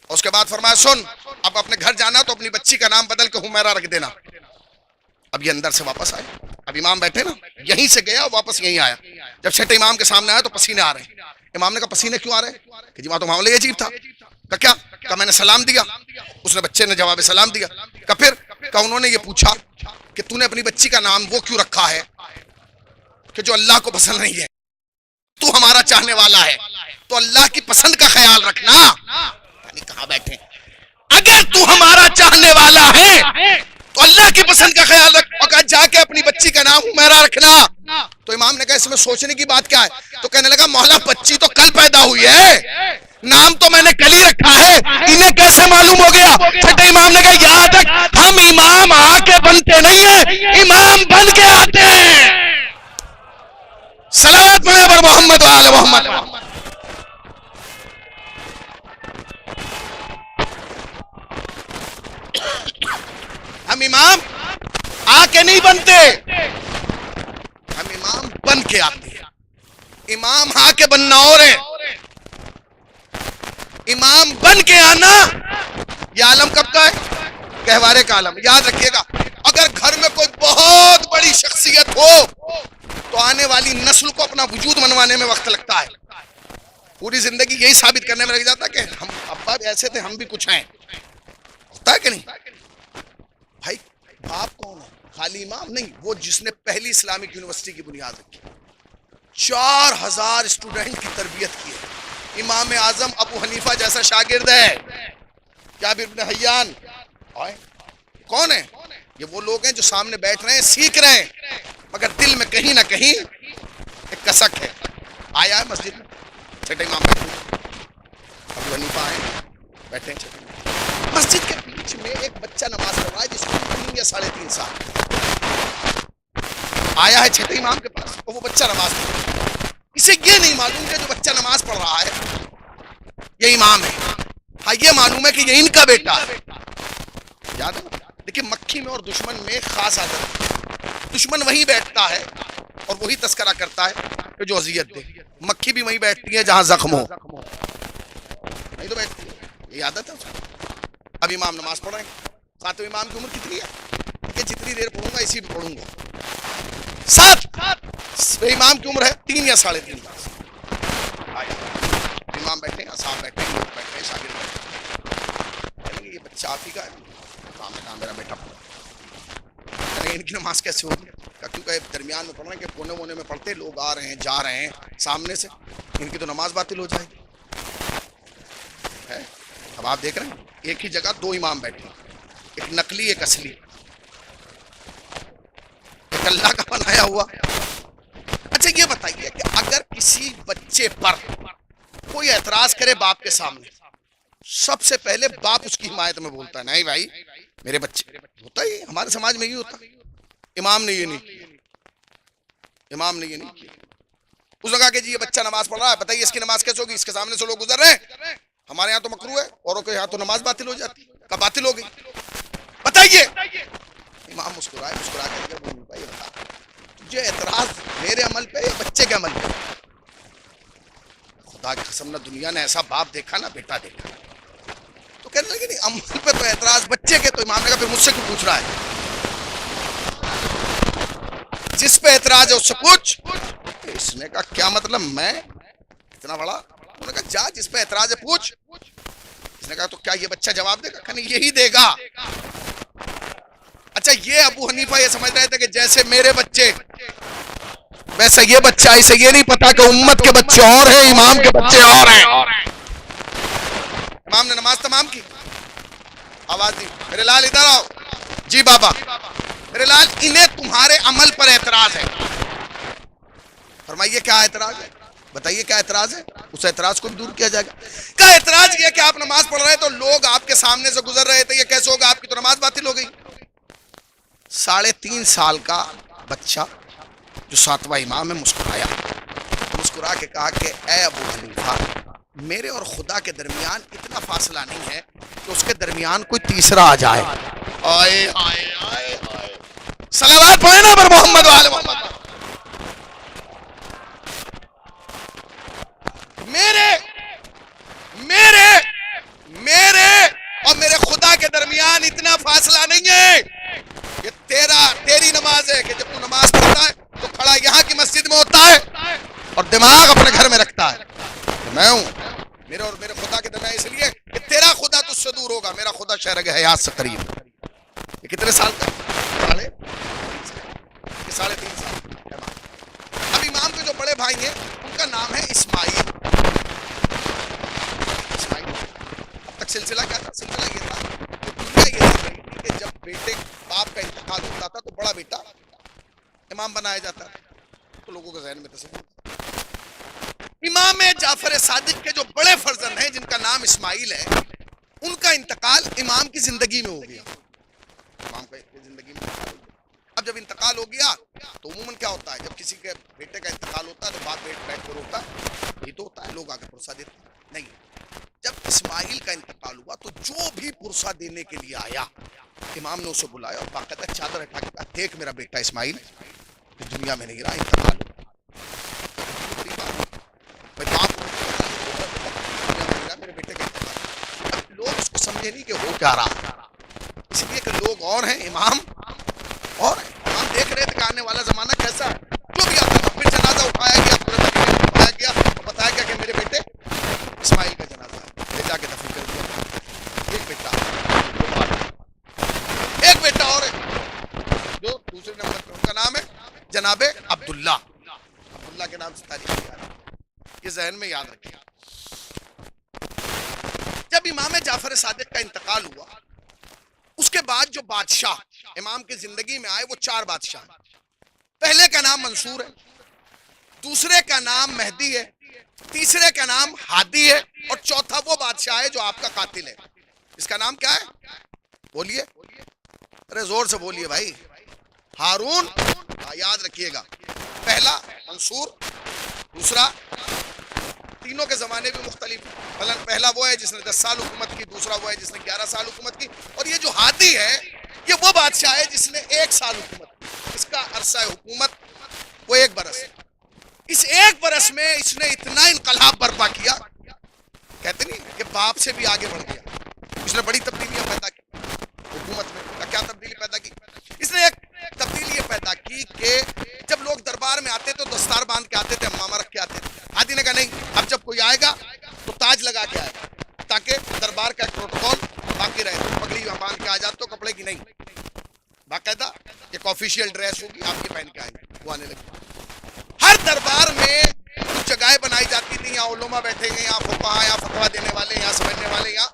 اس کے بعد فرمایا سن، اب اپنے گھر جانا تو اپنی بچی کا نام بدل کے حمیرہ رکھ دینا. اب یہ اندر سے واپس آئے. اب امام بیٹھے نا، یہیں سے گیا واپس یہیں آیا. جب چھٹے امام کے سامنے آیا تو پسینے آ رہے ہیں. امام نے کہا پسینے کیوں آ رہے ہیں؟ کہ جی وہاں تو معاملہ یہ عجیب تھا. کہ کیا؟ کہ میں نے سلام دیا. اس نے بچے نے جواب سلام دیا. کہ پھر؟ کہ انہوں نے یہ پوچھا کہ تو نے اپنی بچی کا نام وہ کیوں رکھا ہے کہ جو اللہ کو پسند نہیں ہے. تو ہمارا چاہنے والا ہے تو اللہ کی پسند کا خیال رکھنا. یعنی کہاں بیٹھے، اگر تو ہمارا چاہنے والا ہے تو اللہ کی پسند کا خیال رکھ، اور کہا جا کے اپنی بچی کا نام حمیرہ رکھنا. تو امام نے کہا اس میں سوچنے کی بات کیا ہے؟ تو کہنے لگا مولا بچی تو کل پیدا ہوئی ہے، نام تو میں نے کل ہی رکھا ہے، انہیں کیسے معلوم ہو گیا؟ چھٹے امام نے کہا یاد رکھ، ہم امام آ کے بنتے نہیں ہیں، امام بن کے آتے ہیں. صلوات پڑھیں پر محمد و آل محمد. ہم امام آ کے نہیں بنتے، ہم امام بن کے آتے ہیں. امام آ کے بننا اور ہے، امام بن کے آنا یہ عالم کب کا ہے؟ گہوارے کا عالم. یاد رکھیے گا، اگر گھر میں کوئی بہت بڑی شخصیت ہو تو آنے والی نسل کو اپنا وجود منوانے میں وقت لگتا ہے. پوری زندگی یہی ثابت کرنے میں لگ جاتا ہے کہ ہم ابا بھی ایسے تھے، ہم بھی کچھ ہیں. ہوتا ہے کہ نہیں بھائی؟ باپ کون ہے؟ خالی امام نہیں، وہ جس نے پہلی اسلامک یونیورسٹی کی بنیاد رکھی، 4000 اسٹوڈنٹ کی تربیت کی ہے. امام اعظم ابو حنیفہ جیسا شاگرد ہے. جابر بن حیان کون ہے؟ یہ وہ لوگ ہیں جو سامنے بیٹھ رہے ہیں، سیکھ رہے ہیں، مگر دل میں کہیں نہ کہیں ایک کسک ہے. آیا ہے مسجد میں، چھٹے امام بیٹھے، ابو حنیفہ آئے بیٹھے ہیں چھٹے. مسجد کے بیچ میں ایک بچہ نماز پڑھ رہا ہے جس کو 3 یا 3.5 سال. آیا ہے چھٹے امام کے پاس اور وہ بچہ نماز پڑھ رہا ہے. اسے یہ نہیں معلوم کہ جو بچہ نماز پڑھ رہا ہے یہ امام ہے. ہاں یہ معلوم ہے کہ یہ ان کا بیٹا ہے. یاد ہے؟ دیکھیں مکھی میں اور دشمن میں خاص عادت ہے. دشمن وہیں بیٹھتا ہے اور وہی تذکرہ کرتا ہے کہ جو اذیت دے. مکھی بھی وہیں بیٹھتی ہے جہاں زخم ہو، نہیں تو بیٹھتی ہے. یہ عادت ہے. اب امام نماز پڑھ رہے ہیں. ساتویں امام کی عمر کتنی ہے کہ جتنی دیر پڑھوں گا اسی پہ پڑھوں گا. 7 امام کی عمر ہے 3 یا 3.5 برس. امام بیٹھے ہیں، اصحاب بیٹھے ہیں، لوگ بیٹھے ہیں، شاگرد بیٹھے ہیں، کہیں گے یہ بچہ آپ ہی کا ہے؟ امام نے کہا میرا بیٹا پڑھا۔ ان کی نماز کیسے ہوگی؟ کیونکہ درمیان میں پڑھ رہے ہیں کہ کونے وونے میں پڑھتے لوگ آ رہے ہیں جا رہے ہیں سامنے سے، ان کی تو نماز باطل ہو جائے گی ہے۔ اب آپ دیکھ رہے ہیں ایک ہی جگہ دو امام بیٹھے ہیں، ایک نقلی ایک اصلی، ایک اللہ کا بنایا ہوا۔ اچھا یہ بتائیے کہ اگر کسی بچے پر کوئی اعتراض کرے باپ کے سامنے، سب سے پہلے باپ اس کی حمایت میں بولتا ہے نہیں بھائی میرے بچے، ہوتا ہی ہمارے سماج میں یہ ہوتا، امام نے یہ نہیں کیا، امام نے یہ نہیں کیا۔ اس نے کہا کہ جی یہ بچہ نماز پڑھ رہا ہے، بتائیے اس کی نماز کیسے ہوگی؟ اس کے سامنے سے لوگ گزر رہے ہیں، ہمارے یہاں تو مکروہ ہے، اوروں کے یہاں تو نماز باطل ہو جاتی، کب باطل ہو گئی بتائیے؟ امام مسکرائے، مسکرا کے بھائی بتا تجھے اعتراض میرے عمل پہ یا بچے کے عمل پہ؟ خدا کی قسم نہ دنیا نے ایسا باپ دیکھا نہ بیٹا دیکھا۔ تو کہنے لگے نہیں عمل پہ تو اعتراض بچے کے، تو امام نے کہا پھر مجھ سے کیوں پوچھ رہا ہے؟ جس پہ اعتراض ہے اس سے پوچھ۔ اس نے کہا کیا مطلب میں اتنا بڑا؟ انہوں نے کہا جا جس پہ اعتراض ہے پوچھ۔ اس نے کہا تو کیا یہ بچہ جواب دے گا؟ کہا نہیں یہی دے گا۔ اچھا یہ ابو حنیفہ یہ سمجھ رہے تھے کہ جیسے میرے بچے ویسے یہ بچہ، اسے یہ نہیں پتا کہ امت کے بچے اور ہیں، امام کے بچے اور ہیں۔ امام نے نماز تمام کی، آواز دی میرے لال ادھر آؤ، جی بابا، میرے لال انہیں تمہارے عمل پر اعتراض ہے۔ فرمائیے کیا اعتراض ہے؟ بتائیے کیا اعتراض ہے؟ اس اعتراض کو بھی دور کیا جائے گا۔ کیا اعتراض یہ کہ آپ نماز پڑھ رہے تو لوگ آپ کے سامنے سے گزر رہے تھے، یہ کیسے ہوگا؟ آپ کی تو نماز باطل ہو گئی۔ 3.5 سال کا بچہ جو 7واں امام ہے مسکرایا، مسکرا کے کہا کہ اے ابو حنیفہ میرے اور خدا کے درمیان اتنا فاصلہ نہیں ہے کہ اس کے درمیان کوئی تیسرا آ جائے۔ آئے آئے آئے آئے صلوات پڑھیں نا پر محمد وآل محمد۔ میرے اور میرے خدا کے درمیان اتنا فاصلہ نہیں ہے کہ تیری نماز ہے کہ جب تو نماز پڑھتا ہے تو کھڑا یہاں کی مسجد میں ہوتا ہے اور دماغ اپنے گھر میں رکھتا ہے۔ میں ہوں میرے اور میرے خدا کے درمیان اس لیے کہ تیرا خدا تجھ سے دور ہوگا، میرا خدا شہرگ حیات سے قریب۔ یہ کتنے سال کا؟ 3.5 سال۔ اب امام کے جو بڑے بھائی ہیں ان کا نام ہے اسماعیل۔ اب تک سلسلہ کیا تھا؟ سلسلہ یہ تھا کہ دنیا یہ دیکھ رہی تھی کہ جب بیٹے باپ کا انتقال ہوتا تھا تو بڑا بیٹا امام بنایا جاتا تھا، تو لوگوں کے ذہن میں تصور امام جعفر صادق کے جو بڑے فرزند ہیں جن کا نام اسماعیل ہے، ان کا انتقال امام کی زندگی میں ہو گیا۔ امام کا زندگی میں انتقال ہو گیا۔ اب جب انتقال ہو گیا تو عموماً کیا ہوتا ہے جب کسی کے بیٹے کا انتقال ہوتا ہے تو باپ بیٹھ کر روتا ہے، یہ تو ہوتا ہے، لوگ آ کے پرسہ دیتے ہیں۔ نہیں، جب اسماعیل کا انتقال ہوا تو جو بھی پرسہ دینے کے لیے آیا امام نے اسے بلایا اور باقاعدہ چادر اٹھا کے کہا دیکھ میرا بیٹا اسماعیل دنیا میں نہیں رہا، انتقال ہوا۔ میرے بیٹے کا انتقال، اب لوگ اس کو سمجھے نہیں کہ ہو کیا رہا، اس لیے کہ لوگ اور ہیں، امام اور امام دیکھ رہے تھے کہ آنے والا زمانہ کیسا ہے۔ جو بھی آتا تھا پھر جنازہ اٹھایا گیا، اٹھایا گیا اور بتایا گیا کہ میرے بیٹے اسماعیل کا جنازہ ہے، لے جا کے دفن کر دیا۔ ایک بیٹا اور ہے جو دوسرے نمبر پہ، ان کا نام ہے جناب عبداللہ۔ عبداللہ کے نام سے تاریخ یاد ہے، یہ ذہن میں یاد رکھیں۔ جب امام جعفر صادق کا انتقال ہوا اس کے بعد جو بادشاہ امام کی زندگی میں آئے وہ 4 بادشاہ ہیں۔ پہلے کا نام منصور ہے، دوسرے کا نام مہدی ہے، تیسرے کا نام ہادی ہے اور چوتھا وہ بادشاہ ہے جو آپ کا قاتل ہے۔ اس کا نام کیا ہے؟ بولیے، ارے زور سے بولیے بھائی۔ ہارون، یاد رکھیے گا، پہلا منصور، دوسرا تینوں کے زمانے بھی مختلف، پہلا وہ ہے جس نے 10 سال حکومت کی، دوسرا وہ ہے جس نے 11 سال حکومت کی، اور یہ جو ہادی ہے یہ وہ بادشاہ ہے جس نے 1 سال حکومت کی۔ اس کا عرصہ حکومت وہ 1 برس ہے۔ اس 1 برس میں اس نے اتنا انقلاب برپا کیا، کہتے نہیں کہ باپ سے بھی آگے بڑھ گیا۔ اس نے بڑی تبدیلیاں پیدا کی حکومت میں۔ کیا تبدیلی پیدا کی؟ اس نے ایک تبدیلی یہ پیدا کی کہ جب لوگ دربار میں آتے تو دستار باندھ کے آتے تھے، امامہ رکھ کے آتے تھے۔ ہادی نے کہا نہیں، اب جب کوئی دربار کا ایک پروٹوکول باقی رہے، تم پگڑی باندھ کے آ جاتے ہو، کپڑے کی نہیں، باقاعدہ ایک آفیشیل ڈریس ہوگی آپ کی پہن کے آئیں گے، وہ آنے لگے۔ ہر دربار میں کچھ جگہیں بنائی جاتی تھی، یہاں علماء بیٹھیں گے، یہاں فقہا، یہاں فتویٰ دینے والے، یہاں سمجھنے والے، یہاں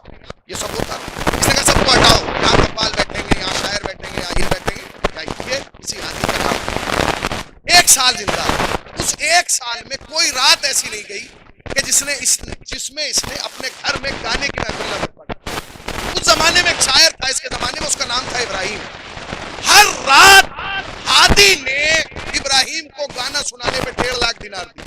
یہ سب ہوتا ہے۔ اس نے کہا سب کو ہٹاؤ، یہاں کپال بیٹھیں گے، یہاں شاعر بیٹھیں گے، یہاں یہ بیٹھیں گے، یہ کسی ہاتھی کا کام۔ ایک سال زندہ، اس ایک سال میں کوئی رات ایسی نہیں گئی کہ جس میں اس نے اپنے گھر میں گانے کی محفل نہ رکھا۔ اس زمانے میں ایک شاعر تھا، اس کے زمانے میں، اس کا نام تھا ابراہیم۔ ہر رات ہادی نے ابراہیم کو گانا سنانے پہ 1.5 لاکھ دینار دی۔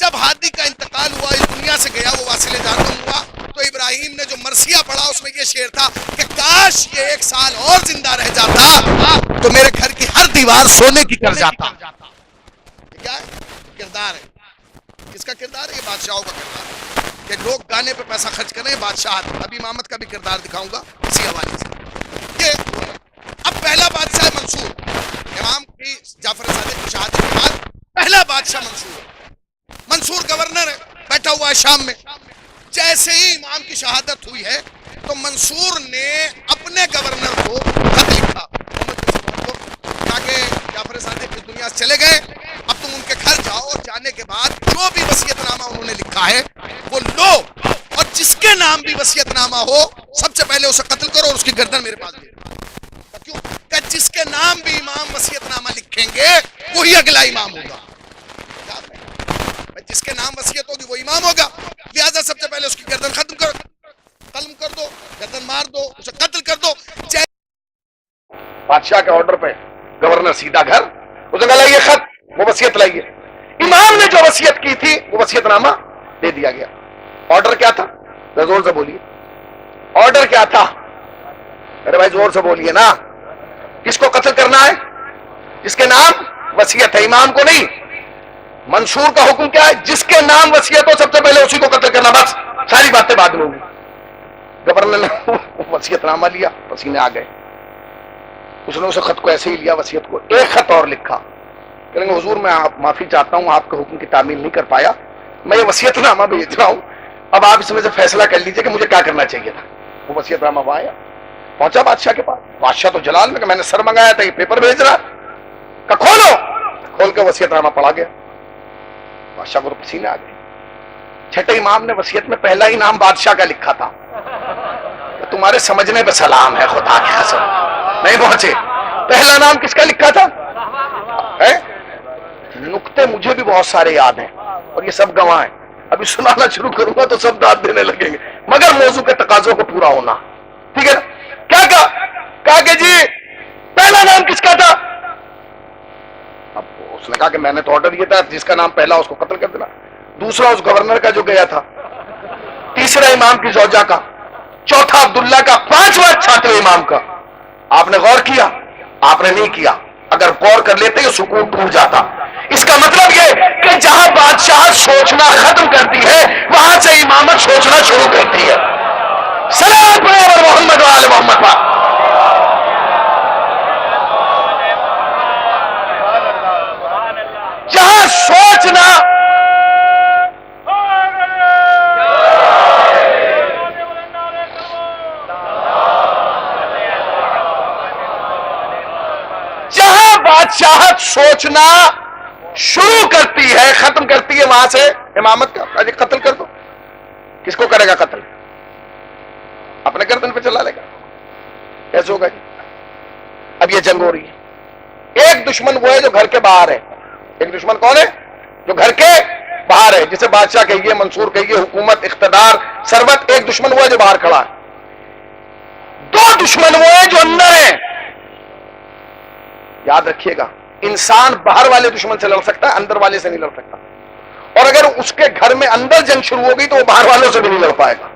جب ہادی کا انتقال ہوا، اس دنیا سے گیا، وہ واصل جہنم ہوا، تو ابراہیم نے جو مرثیہ پڑھا اس میں یہ شعر تھا کہ کاش یہ 1 سال اور زندہ رہ جاتا تو میرے گھر کی ہر دیوار سونے کی کر جاتا۔ یہ کیا ہے؟ کردار ہے۔ کس کا کردار ہے؟ یہ بادشاہوں کا کردار ہے کہ لوگ گانے پہ پیسہ خرچ کریں، بادشاہت۔ ابھی امامت کا بھی کردار دکھاؤں گا اسی حوالے سے۔ یہ اب پہلا بادشاہ ہے منصور، امام کی جعفر صادق کی شہادت کے بعد پہلا بادشاہ منصور ہے۔ منصور گورنر ہے، بیٹھا ہوا ہے شام میں۔ جیسے ہی امام کی شہادت ہوئی ہے تو منصور نے اپنے گورنر کو خط لکھا کہا کہ جعفر صادق اس دنیا سے چلے گئے، اب تم ان کے گھر جاؤ اور جانے کے بعد جو بھی وصیت نامہ انہوں نے لکھا ہے وہ لو، اور جس کے نام بھی وصیت نامہ ہو سب سے پہلے اسے قتل کرو اور اس کی گردن میرے پاس دے دو۔ کیوں کہ جس کے نام بھی امام وصیت نامہ لکھیں گے وہی اگلا امام ہوگا۔ جس کے نام وصیت ہوگی وہ امام ہوگا، لہذا سب سے پہلے اس کی گردن ختم کر دو، گردن مار دو، اسے قتل کر دو۔ بادشاہ کے آرڈر پہ گورنر سیدھا گھر، اسے کہا لائیے خط، وہ وصیت لائیے۔ امام نے جو وصیت کی تھی وہ وصیت نامہ دے دیا گیا۔ آرڈر کیا تھا؟ زور سے بولیے، آرڈر کیا تھا؟ ارے بھائی زور سے بولیے نا۔ کس کو قتل کرنا ہے؟ جس کے نام وصیت ہے، امام کو نہیں۔ منصور کا حکم کیا ہے؟ جس کے نام وصیت ہو سب سے پہلے اسی کو قتل کرنا، بس ساری باتیں بعد میں ہوگی۔ گورنر نے وصیت نامہ لیا، پسینے آ گئے۔ اس نے اس خط کو ایسے ہی لیا، وصیت کو ایک خط اور لکھا، کہیں گے حضور میں معافی چاہتا ہوں، آپ کے حکم کی تعمیل نہیں کر پایا، میں یہ وصیت نامہ بھیج رہا ہوں، اب آپ اس میں سے فیصلہ کر لیجئے کہ مجھے کیا کرنا چاہیے تھا۔ وہ وصیت نامہ وہ آیا، پہنچا بادشاہ کے پاس۔ بادشاہ تو جلال میں کہ میں نے سر منگایا تھا، یہ پیپر بھیج رہا، کہ کھولو۔ کھول کے وصیت نامہ پڑھا گیا، بادشاہ کو تو پسینے آ گئے۔ چھٹے امام نے وصیت میں پہلا ہی نام بادشاہ کا لکھا تھا۔ تمہارے سمجھنے پہ سلام ہے، خدا کی قسم نہیں پہنچے۔ پہلا نام کس کا لکھا تھا؟ نکتے مجھے بھی بہت سارے یاد ہیں اور یہ سب گواہ ہیں، ابھی سنانا شروع کروں گا تو سب داد دینے لگیں گے، مگر موضوع کے تقاضوں کو پورا ہونا، ٹھیک ہے نا؟ کیا کہا کہ جی پہلا نام کس کا تھا؟ اب اس نے کہا کہ میں نے تو آرڈر یہ تھا جس کا نام پہلا اس کو قتل کر دینا۔ دوسرا اس گورنر کا جو گیا تھا، تیسرا امام کی زوجہ کا، چوتھا عبداللہ کا، پانچواں چھٹے امام کا۔ آپ نے غور کیا؟ آپ نے نہیں کیا۔ اگر غور کر لیتے یہ سکون ٹوٹ جاتا۔ اس کا مطلب یہ کہ جہاں بادشاہ سوچنا ختم کرتی ہے وہاں سے امامت سوچنا شروع کرتی ہے۔ سلام پر محمد و آل محمد پاک۔ جہاں سوچنا بادشاہت سوچنا شروع کرتی ہے، ختم کرتی ہے، وہاں سے امامت کا قتل کر دو۔ کس کو کرے گا قتل؟ اپنے گردن پہ چلا لے گا، کیسے ہوگا جی؟ اب یہ جنگ ہو رہی ہے۔ ایک دشمن وہ ہے جو گھر کے باہر ہے۔ ایک دشمن کون ہے؟ جو گھر کے باہر ہے، جسے بادشاہ کہیے، منصور کہیے، حکومت، اقتدار، ثروت۔ ایک دشمن وہ ہے جو باہر کھڑا ہے۔ دو دشمن وہ ہے جو اندر ہے۔ یاد رکھیے گا، انسان باہر والے دشمن سے لڑ سکتا ہے، اندر والے سے نہیں لڑ سکتا۔ اور اگر اس کے گھر میں اندر جنگ شروع ہو گئی تو وہ باہر والوں سے بھی نہیں لڑ پائے گا۔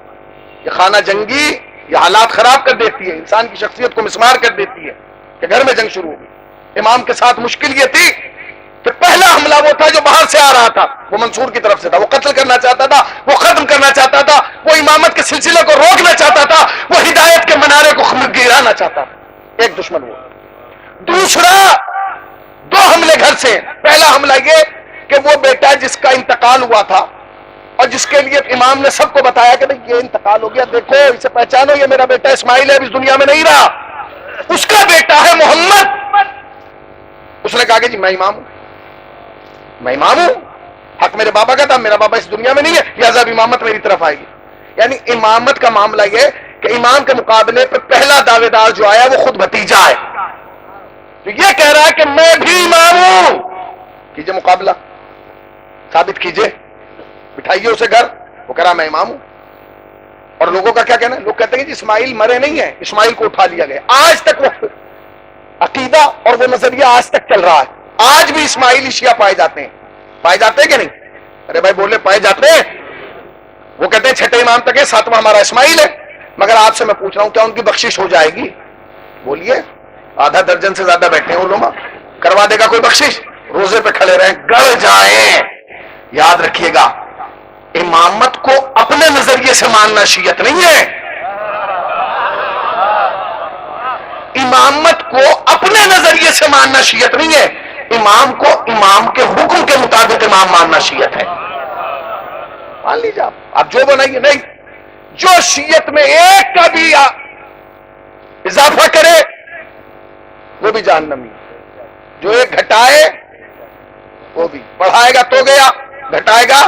یہ خانہ جنگی یہ حالات خراب کر دیتی ہے، انسان کی شخصیت کو مسمار کر دیتی ہے کہ گھر میں جنگ شروع ہو گئی۔ امام کے ساتھ مشکل یہ تھی کہ پہلا حملہ وہ تھا جو باہر سے آ رہا تھا، وہ منصور کی طرف سے تھا، وہ قتل کرنا چاہتا تھا، وہ ختم کرنا چاہتا تھا، وہ امامت کے سلسلے کو روکنا چاہتا تھا، وہ ہدایت کے منارے کو گرانا چاہتا تھا۔ ایک دشمن وہ۔ دوسرا، دو حملے گھر سے۔ پہلا حملہ یہ کہ وہ بیٹا جس کا انتقال ہوا تھا اور جس کے لیے امام نے سب کو بتایا کہ یہ انتقال ہو گیا، دیکھو اسے پہچانو، یہ میرا بیٹا اسماعیل ہے، اب اس دنیا میں نہیں رہا، اس کا بیٹا ہے محمد۔ اس نے کہا کہ جی میں امام ہوں، میں امام ہوں، حق میرے بابا کا تھا، میرا بابا اس دنیا میں نہیں ہے، لہذا اب امامت میری طرف آئے گی۔ یعنی امامت کا معاملہ یہ کہ امام کے مقابلے پہ پہلا دعوے دار جو آیا وہ خود بھتیجا ہے، تو یہ کہہ رہا ہے کہ میں بھی امام ہوں۔ کیجئے مقابلہ، ثابت کیجئے، بٹھائیے اسے گھر، وہ کہہ رہا میں امام ہوں۔ اور لوگوں کا کیا کہنا ہے؟ لوگ کہتے ہیں کہ اسماعیل مرے نہیں ہیں، اسماعیل کو اٹھا لیا گیا۔ آج تک وہ عقیدہ اور وہ نظریہ آج تک چل رہا ہے، آج بھی اسماعیلی شیعہ پائے جاتے ہیں، پائے جاتے ہیں کہ نہیں؟ ارے بھائی بولے، پائے جاتے ہیں۔ وہ کہتے ہیں چھٹے امام تک ہے، ساتواں ہمارا اسماعیل ہے۔ مگر آپ سے میں پوچھ رہا ہوں کیا ان کی بخشش ہو جائے گی؟ بولیے، آدھا درجن سے زیادہ بیٹھے ہیں علماء، کروا دے گا کوئی بخشش؟ روزے پہ کھڑے رہیں، گڑ جائیں۔ یاد رکھیے گا، امامت کو اپنے نظریے سے ماننا شیعت نہیں ہے، امامت کو اپنے نظریے سے ماننا شیعت نہیں ہے، امام کو امام کے حکم کے مطابق امام ماننا شیعت ہے۔ مان لیجیے آپ جو بنائیے، نہیں، جو شیعت میں ایک کا بھی اضافہ کرے وہ بھی جہنمی، جو ایک گھٹائے وہ بھی بڑھائے گا تو گیا، گھٹائے گا۔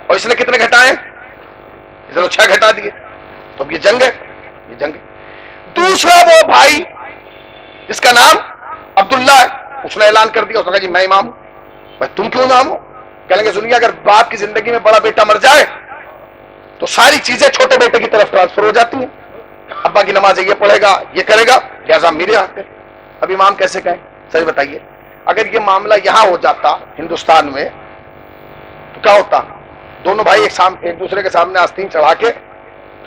اور اس نے کتنے گھٹائے؟ اس نے 6 گھٹا دیے، تو اب یہ جنگ ہے، یہ جنگ ہے۔ دوسرا وہ بھائی جس کا نام عبداللہ ہے، اس نے اعلان کر دیا، اس نے کہا جی میں امام ہوں۔ بھائی تم کیوں امام ہو؟ کہہ لیں گے سنیے، اگر باپ کی زندگی میں بڑا بیٹا مر جائے تو ساری چیزیں چھوٹے بیٹے کی طرف ٹرانسفر ہو جاتی ہیں، ابا کی نماز یہ پڑھے گا، یہ کرے گا، لہٰذا میرے حق ہے۔ اب امام کیسے کہیں؟ سچ بتائیے، اگر یہ معاملہ یہاں ہو جاتا ہندوستان میں تو کیا ہوتا؟ دونوں بھائی ایک دوسرے کے سامنے آستین چڑھا کے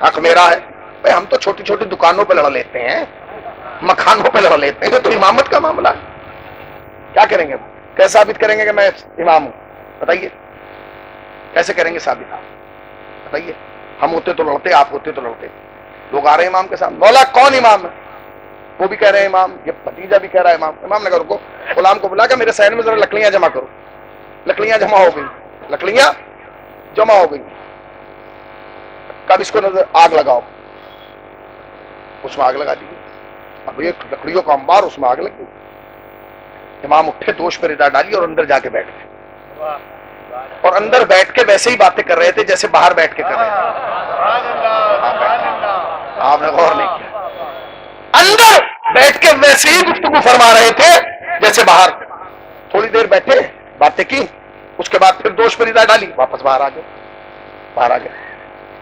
حق میرا ہے۔ بھائی ہم تو چھوٹی چھوٹی دکانوں پہ لڑ لیتے ہیں، مکانوں پہ لڑ لیتے ہیں، تو امامت کا معاملہ ہے، کیا کریں گے؟ کیسے ثابت کریں گے کہ میں امام ہوں؟ بتائیے کیسے کریں گے ثابت؟ بتائیے، ہم ہوتے تو لڑتے، آپ ہوتے تو لڑتے۔ لوگ آ رہے ہیں امام کے سامنے، مولا کون امام ہے؟ وہ بھی کہہ رہے ہیں امام، یہ بھتیجا بھی کہہ رہا ہے امام۔ امام نے کہا رکو، غلام کو بلا کے میرے صحن میں ذرا لکڑیاں جمع کرو۔ لکڑیاں جمع ہو گئی، لکڑیاں جمع ہو گئی، کب اس کو نظر آگ لگاؤ، اس میں آگ لگا دی۔ اب یہ لکڑیوں کا انبار، اس میں آگ لگ گئی۔ امام اٹھے، دوش پہ ردا ڈالی اور اندر جا کے بیٹھ گئے، اور اندر بیٹھ کے ویسے ہی باتیں کر رہے تھے جیسے باہر بیٹھ کے کر رہے تھے۔ آپ نے غور نہیں کیا، اندر بیٹھ کے ویسے ہی گفتگو فرما رہے تھے جیسے باہر۔ تھوڑی دیر بیٹھے، باتیں کی، اس کے بعد پھر دوش پہ ردا ڈالی، واپس باہر آ گئے، باہر آ گئے۔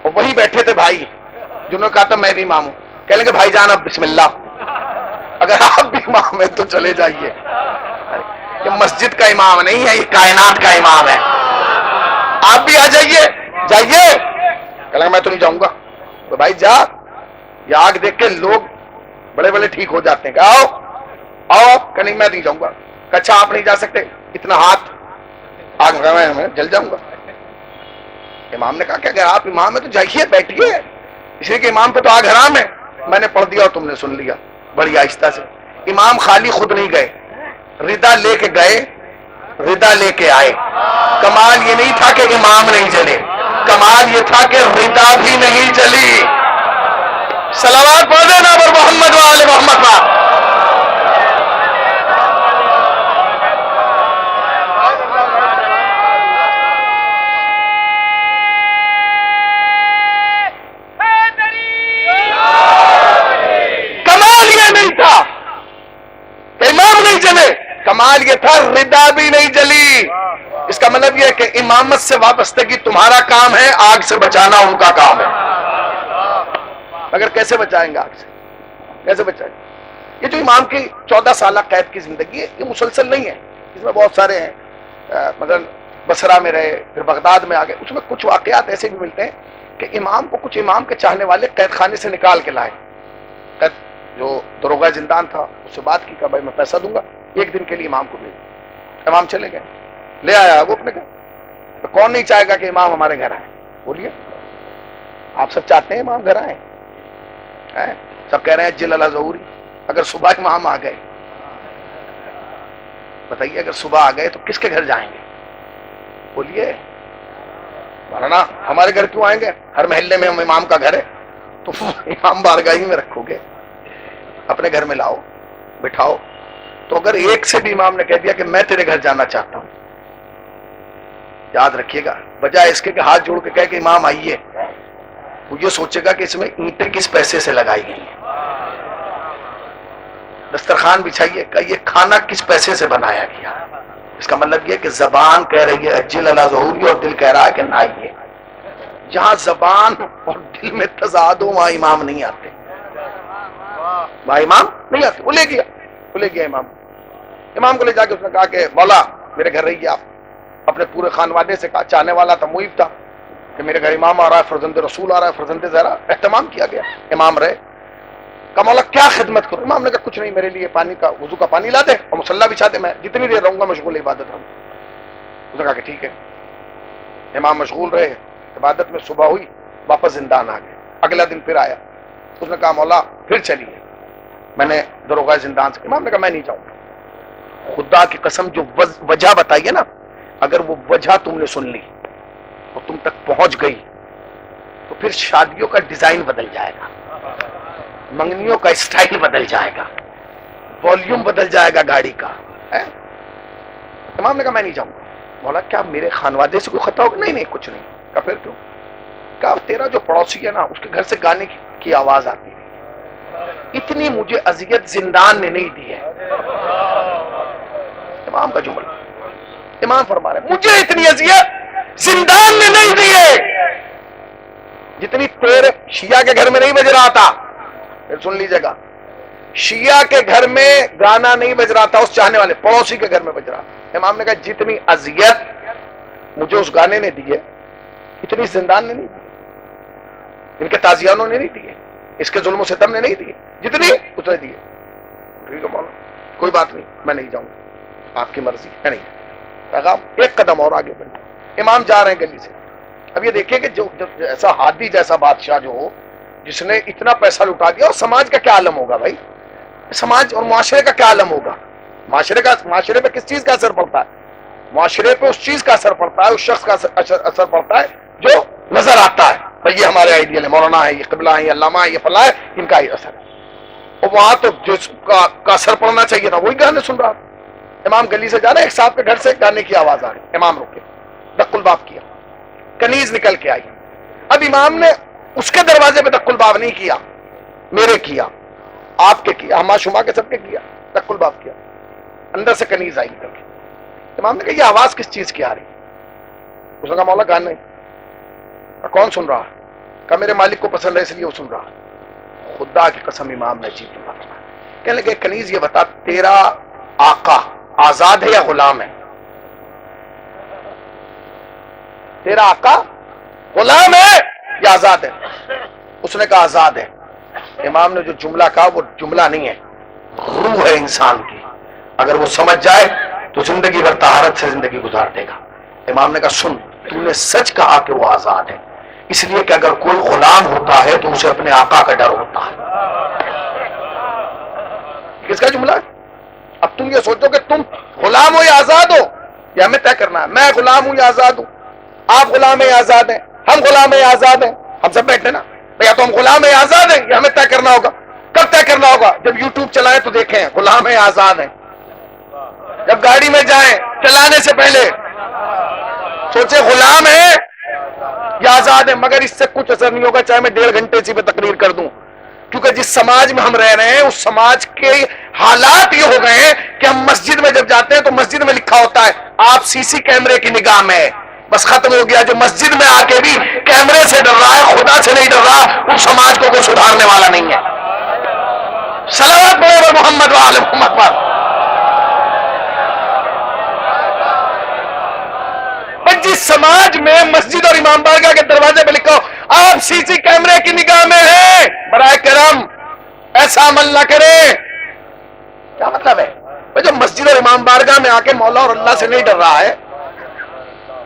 اور وہی بیٹھے تھے بھائی جنہوں نے کہا تھا میں بھی امام ہوں، کہہ لیں گے بھائی جان اب بسم اللہ، اگر آپ بھی امام ہیں تو چلے جائیے، یہ مسجد کا امام نہیں ہے، یہ کائنات کا امام ہے، آپ بھی آ جائیے، جائیے۔ کہہ لیں گے میں تو نہیں جاؤں گا، تو بھائی جا، یہ آگ دیکھ کے لوگ بڑے بڑے ٹھیک ہو جاتے ہیں کہ آؤ آؤ، کہ نہیں میں نہیں جاؤں گا، کہ اچھا آپ نہیں جا سکتے، اتنا ہاتھ آگ میں جل جاؤں گا۔ امام نے کہا کہ اگر آپ امام ہیں تو جائیے، بیٹھیے، اس لیے کہ امام پہ تو آگ حرام ہے۔ میں نے پڑھ دیا اور تم نے سن لیا بڑی آہستہ سے۔ امام خالی خود نہیں گئے، ردا لے کے گئے، ردا لے کے آئے۔ کمال یہ نہیں تھا کہ امام نہیں جلے، کمال یہ تھا کہ ردا بھی نہیں جلی۔ صلوات پڑھ دینا پر محمد و آل محمد پر۔ کمال یہ نہیں تھا کہ امام نہیں جلے، کمال یہ تھا ردا بھی نہیں جلی۔ اس کا مطلب یہ ہے کہ امامت سے وابستگی تمہارا کام ہے، آگ سے بچانا ان کا کام ہے۔ مگر کیسے بچائیں گے آگ سے؟ کیسے بچائیں گے؟ یہ جو امام کی 14 سالہ قید کی زندگی ہے، یہ مسلسل نہیں ہے، اس میں بہت سارے ہیں، مثلا بصرہ میں رہے، پھر بغداد میں آگئے، اس میں کچھ واقعات ایسے بھی ملتے ہیں کہ امام کو کچھ امام کے چاہنے والے قید خانے سے نکال کے لائے۔ جو دروغہ زندان تھا اس سے بات کی کہ بھائی میں پیسہ دوں گا، ایک دن کے لیے امام کو بھیج۔ امام چلے گئے، لے آیا وہ اپنے گھر۔ تو کون نہیں چاہے گا کہ امام ہمارے گھر آئے؟ بولیے، آپ سب چاہتے ہیں امام گھر آئے؟ سب کہہ رہے ہیں جل اللہ ظہوری۔ اگر صبح امام آ گئے، بتائیے اگر صبح آ گئے تو کس کے گھر جائیں گے؟ بولیے، مولانا ہمارے گھر کیوں آئیں گے؟ ہر محلے میں امام کا گھر ہے، تو امام بارگاہی میں رکھو گے، اپنے گھر میں لاؤ بٹھاؤ۔ تو اگر ایک سے بھی امام نے کہہ دیا کہ میں تیرے گھر جانا چاہتا ہوں، یاد رکھیے گا، بجائے اس کے کہ ہاتھ جوڑ کے کہے کہ امام آئیے، وہ یہ سوچے گا کہ اس میں اینٹیں کس پیسے سے لگائی گئی ہیں، دسترخوان بچھائیے کہ یہ کھانا کس پیسے سے بنایا گیا۔ اس کا مطلب یہ کہ زبان کہہ رہی ہے اجل اللہ ظہوری اور دل کہہ رہا ہے کہ نہ آئیے۔ جہاں زبان اور دل میں تضاد ہو وہاں امام نہیں آتے، وہاں امام نہیں آتے۔ وہ لے گیا امام کو لے جا کے اس نے کہا کہ مولا میرے گھر رہیے آپ۔ اپنے پورے خانوادے سے کہا، چاہنے والا تھا، محب تھا کہ میرے گھر امام آ رہا ہے، فرزند رسول آ رہا ہے، فرزند زہرا، اہتمام کیا گیا، امام رہے۔ کہا مولا کیا خدمت کروں؟ امام نے کہا کچھ نہیں، میرے لیے پانی کا وضو کا پانی لا دے اور مصلی بچھا دے، میں جتنی دیر رہوں گا مشغول عبادت رہوں۔ اس نے کہا کہ ٹھیک ہے۔ امام مشغول رہے عبادت میں، صبح ہوئی واپس زندان آ گئے۔ اگلا دن پھر آیا، اس نے کہا مولا پھر چلیے، میں نے دروغہ زندان سے۔ امام نے کہا میں نہیں جاؤں گا، خدا کی قسم جو وجہ بتائی ہے نا، اگر وہ وجہ تم نے سن لی اور تم تک پہنچ گئی تو پھر شادیوں کا ڈیزائن بدل جائے گا، منگنیوں کا اسٹائل بدل جائے گا، والیوم بدل جائے گا گاڑی کا۔ امام نے کہا میں نہیں جاؤں گا۔ مولا کیا میرے خانوادے سے کوئی خطا ہوگا؟ نہیں نہیں کچھ نہیں۔ کہا پھر کیوں؟ کہا تیرا جو پڑوسی ہے نا اس کے گھر سے گانے کی آواز آتی ہے، اتنی مجھے اذیت زندان نے نہیں دی ہے۔ امام کا جملہ، امام فرما رہے مجھے اتنی اذیت زندان نے نہیں دی ہے جتنی تیرے شیعہ کے گھر میں نہیں بج رہا تھا۔ پھر سن لیجیے گا، شیعہ کے گھر میں گانا نہیں بج رہا تھا، اس چاہنے والے پڑوسی کے گھر میں بج رہا تھا۔ امام نے کہا جتنی اذیت مجھے اس گانے نے دی ہے اتنی زندان نے نہیں دی، ان کے تازیانوں نے نہیں دی ہے، اس کے ظلم و ستم نے نہیں دی، جتنی اس نے دی ہے۔ ٹھیک ہے مولا کوئی بات نہیں، میں نہیں جاؤں گا، آپ کی مرضی ہے۔ نہیں پیغام ایک قدم اور آگے بڑھ۔ امام جا رہے ہیں گلی سے۔ اب یہ دیکھیے کہ جو ایسا ہادی جیسا بادشاہ جو ہو، جس نے اتنا پیسہ لٹا دیا، اور سماج کا کیا عالم ہوگا بھائی؟ سماج اور معاشرے کا کیا عالم ہوگا؟ معاشرے پہ کس چیز کا اثر پڑتا ہے؟ معاشرے پہ اس چیز کا اثر پڑتا ہے، اس شخص کا اثر پڑتا ہے جو نظر آتا ہے بھائی یہ ہمارے آئیڈیل ہے، مولانا ہے، یہ قبلہ ہے، یہ علامہ ہے، یہ فلاں ہے، ان کا ہی اثر ہے۔ اور وہاں تو جس کا اثر پڑنا چاہیے تھا وہی گانے سن رہا تھا۔ امام گلی سے جا رہے، ایک صاحب کے گھر سے گانے کی آواز آ رہی، امام رکے، دق الباب کیا، کنیز نکل کے آئی۔ اب امام نے اس کے دروازے پہ دق الباب نہیں کیا، میرے کیا، آپ کے کیا، ہما شما کے سب کے کیا، دق الباب کیا، اندر سے کنیز آئی نکل کے۔ امام نے کہا یہ آواز کس چیز کی آ رہی؟ اس نے کہا مولا گانے۔ کون سن رہا؟ کہا میرے مالک کو پسند ہے اس لیے وہ سن رہا۔ خدا کی قسم امام نے جی کہنے لگے کنیز یہ بتا تیرا آقا آزاد ہے یا غلام ہے؟ تیرا آقا غلام ہے یا آزاد ہے؟ اس نے کہا آزاد ہے۔ امام نے جو جملہ کہا وہ جملہ نہیں ہے، روح ہے انسان کی، اگر وہ سمجھ جائے تو زندگی بھر طہارت سے زندگی گزار دے گا۔ امام نے کہا سن، تم نے سچ کہا کہ وہ آزاد ہے، اس لیے کہ اگر کوئی غلام ہوتا ہے تو اسے اپنے آقا کا ڈر ہوتا ہے۔ کس کا جملہ ہے؟ اب تم یہ سوچو کہ تم غلام ہو یا آزاد ہو، یہ ہمیں طے کرنا ہے۔ میں غلام ہوں یا آزاد ہوں؟ آپ غلام ہیں یا آزاد ہیں؟ ہم غلام ہیں یا آزاد ہیں؟ ہم سب بیٹھے نا، یا تو ہم غلام ہیں یا آزاد ہیں، یہ ہمیں طے کرنا ہوگا۔ کب طے کرنا ہوگا؟ جب یوٹیوب چلائیں تو دیکھیں غلام ہیں یا آزاد ہیں۔ جب گاڑی میں جائیں چلانے سے پہلے سوچے غلام ہے یا آزاد ہے۔ مگر اس سے کچھ اثر نہیں ہوگا چاہے میں 1.5 گھنٹے اسی پہ تقریر کر دوں، کیونکہ جس سماج میں ہم رہ رہے ہیں اس سماج کے حالات یہ ہو گئے ہیں کہ ہم مسجد میں جب جاتے ہیں تو مسجد میں لکھا ہوتا ہے آپ سی سی کیمرے کی نگاہ میں، بس ختم ہو گیا۔ جو مسجد میں آ کے بھی کیمرے سے ڈر رہا ہے، خدا سے نہیں ڈر رہا، اس سماج کو کوئی سدھارنے والا نہیں ہے۔ صلوات پڑھو محمد و آل محمد پر۔ جس سماج میں مسجد اور امام بارگاہ کے دروازے پہ لکھا ہو آپ سی سی کیمرے کی نگاہ میں ہیں، برائے کرم ایسا عمل نہ کریں۔ کیا مطلب ہے؟ جو مسجد اور امام بارگاہ میں آ کے مولا اور اللہ سے نہیں ڈر رہا ہے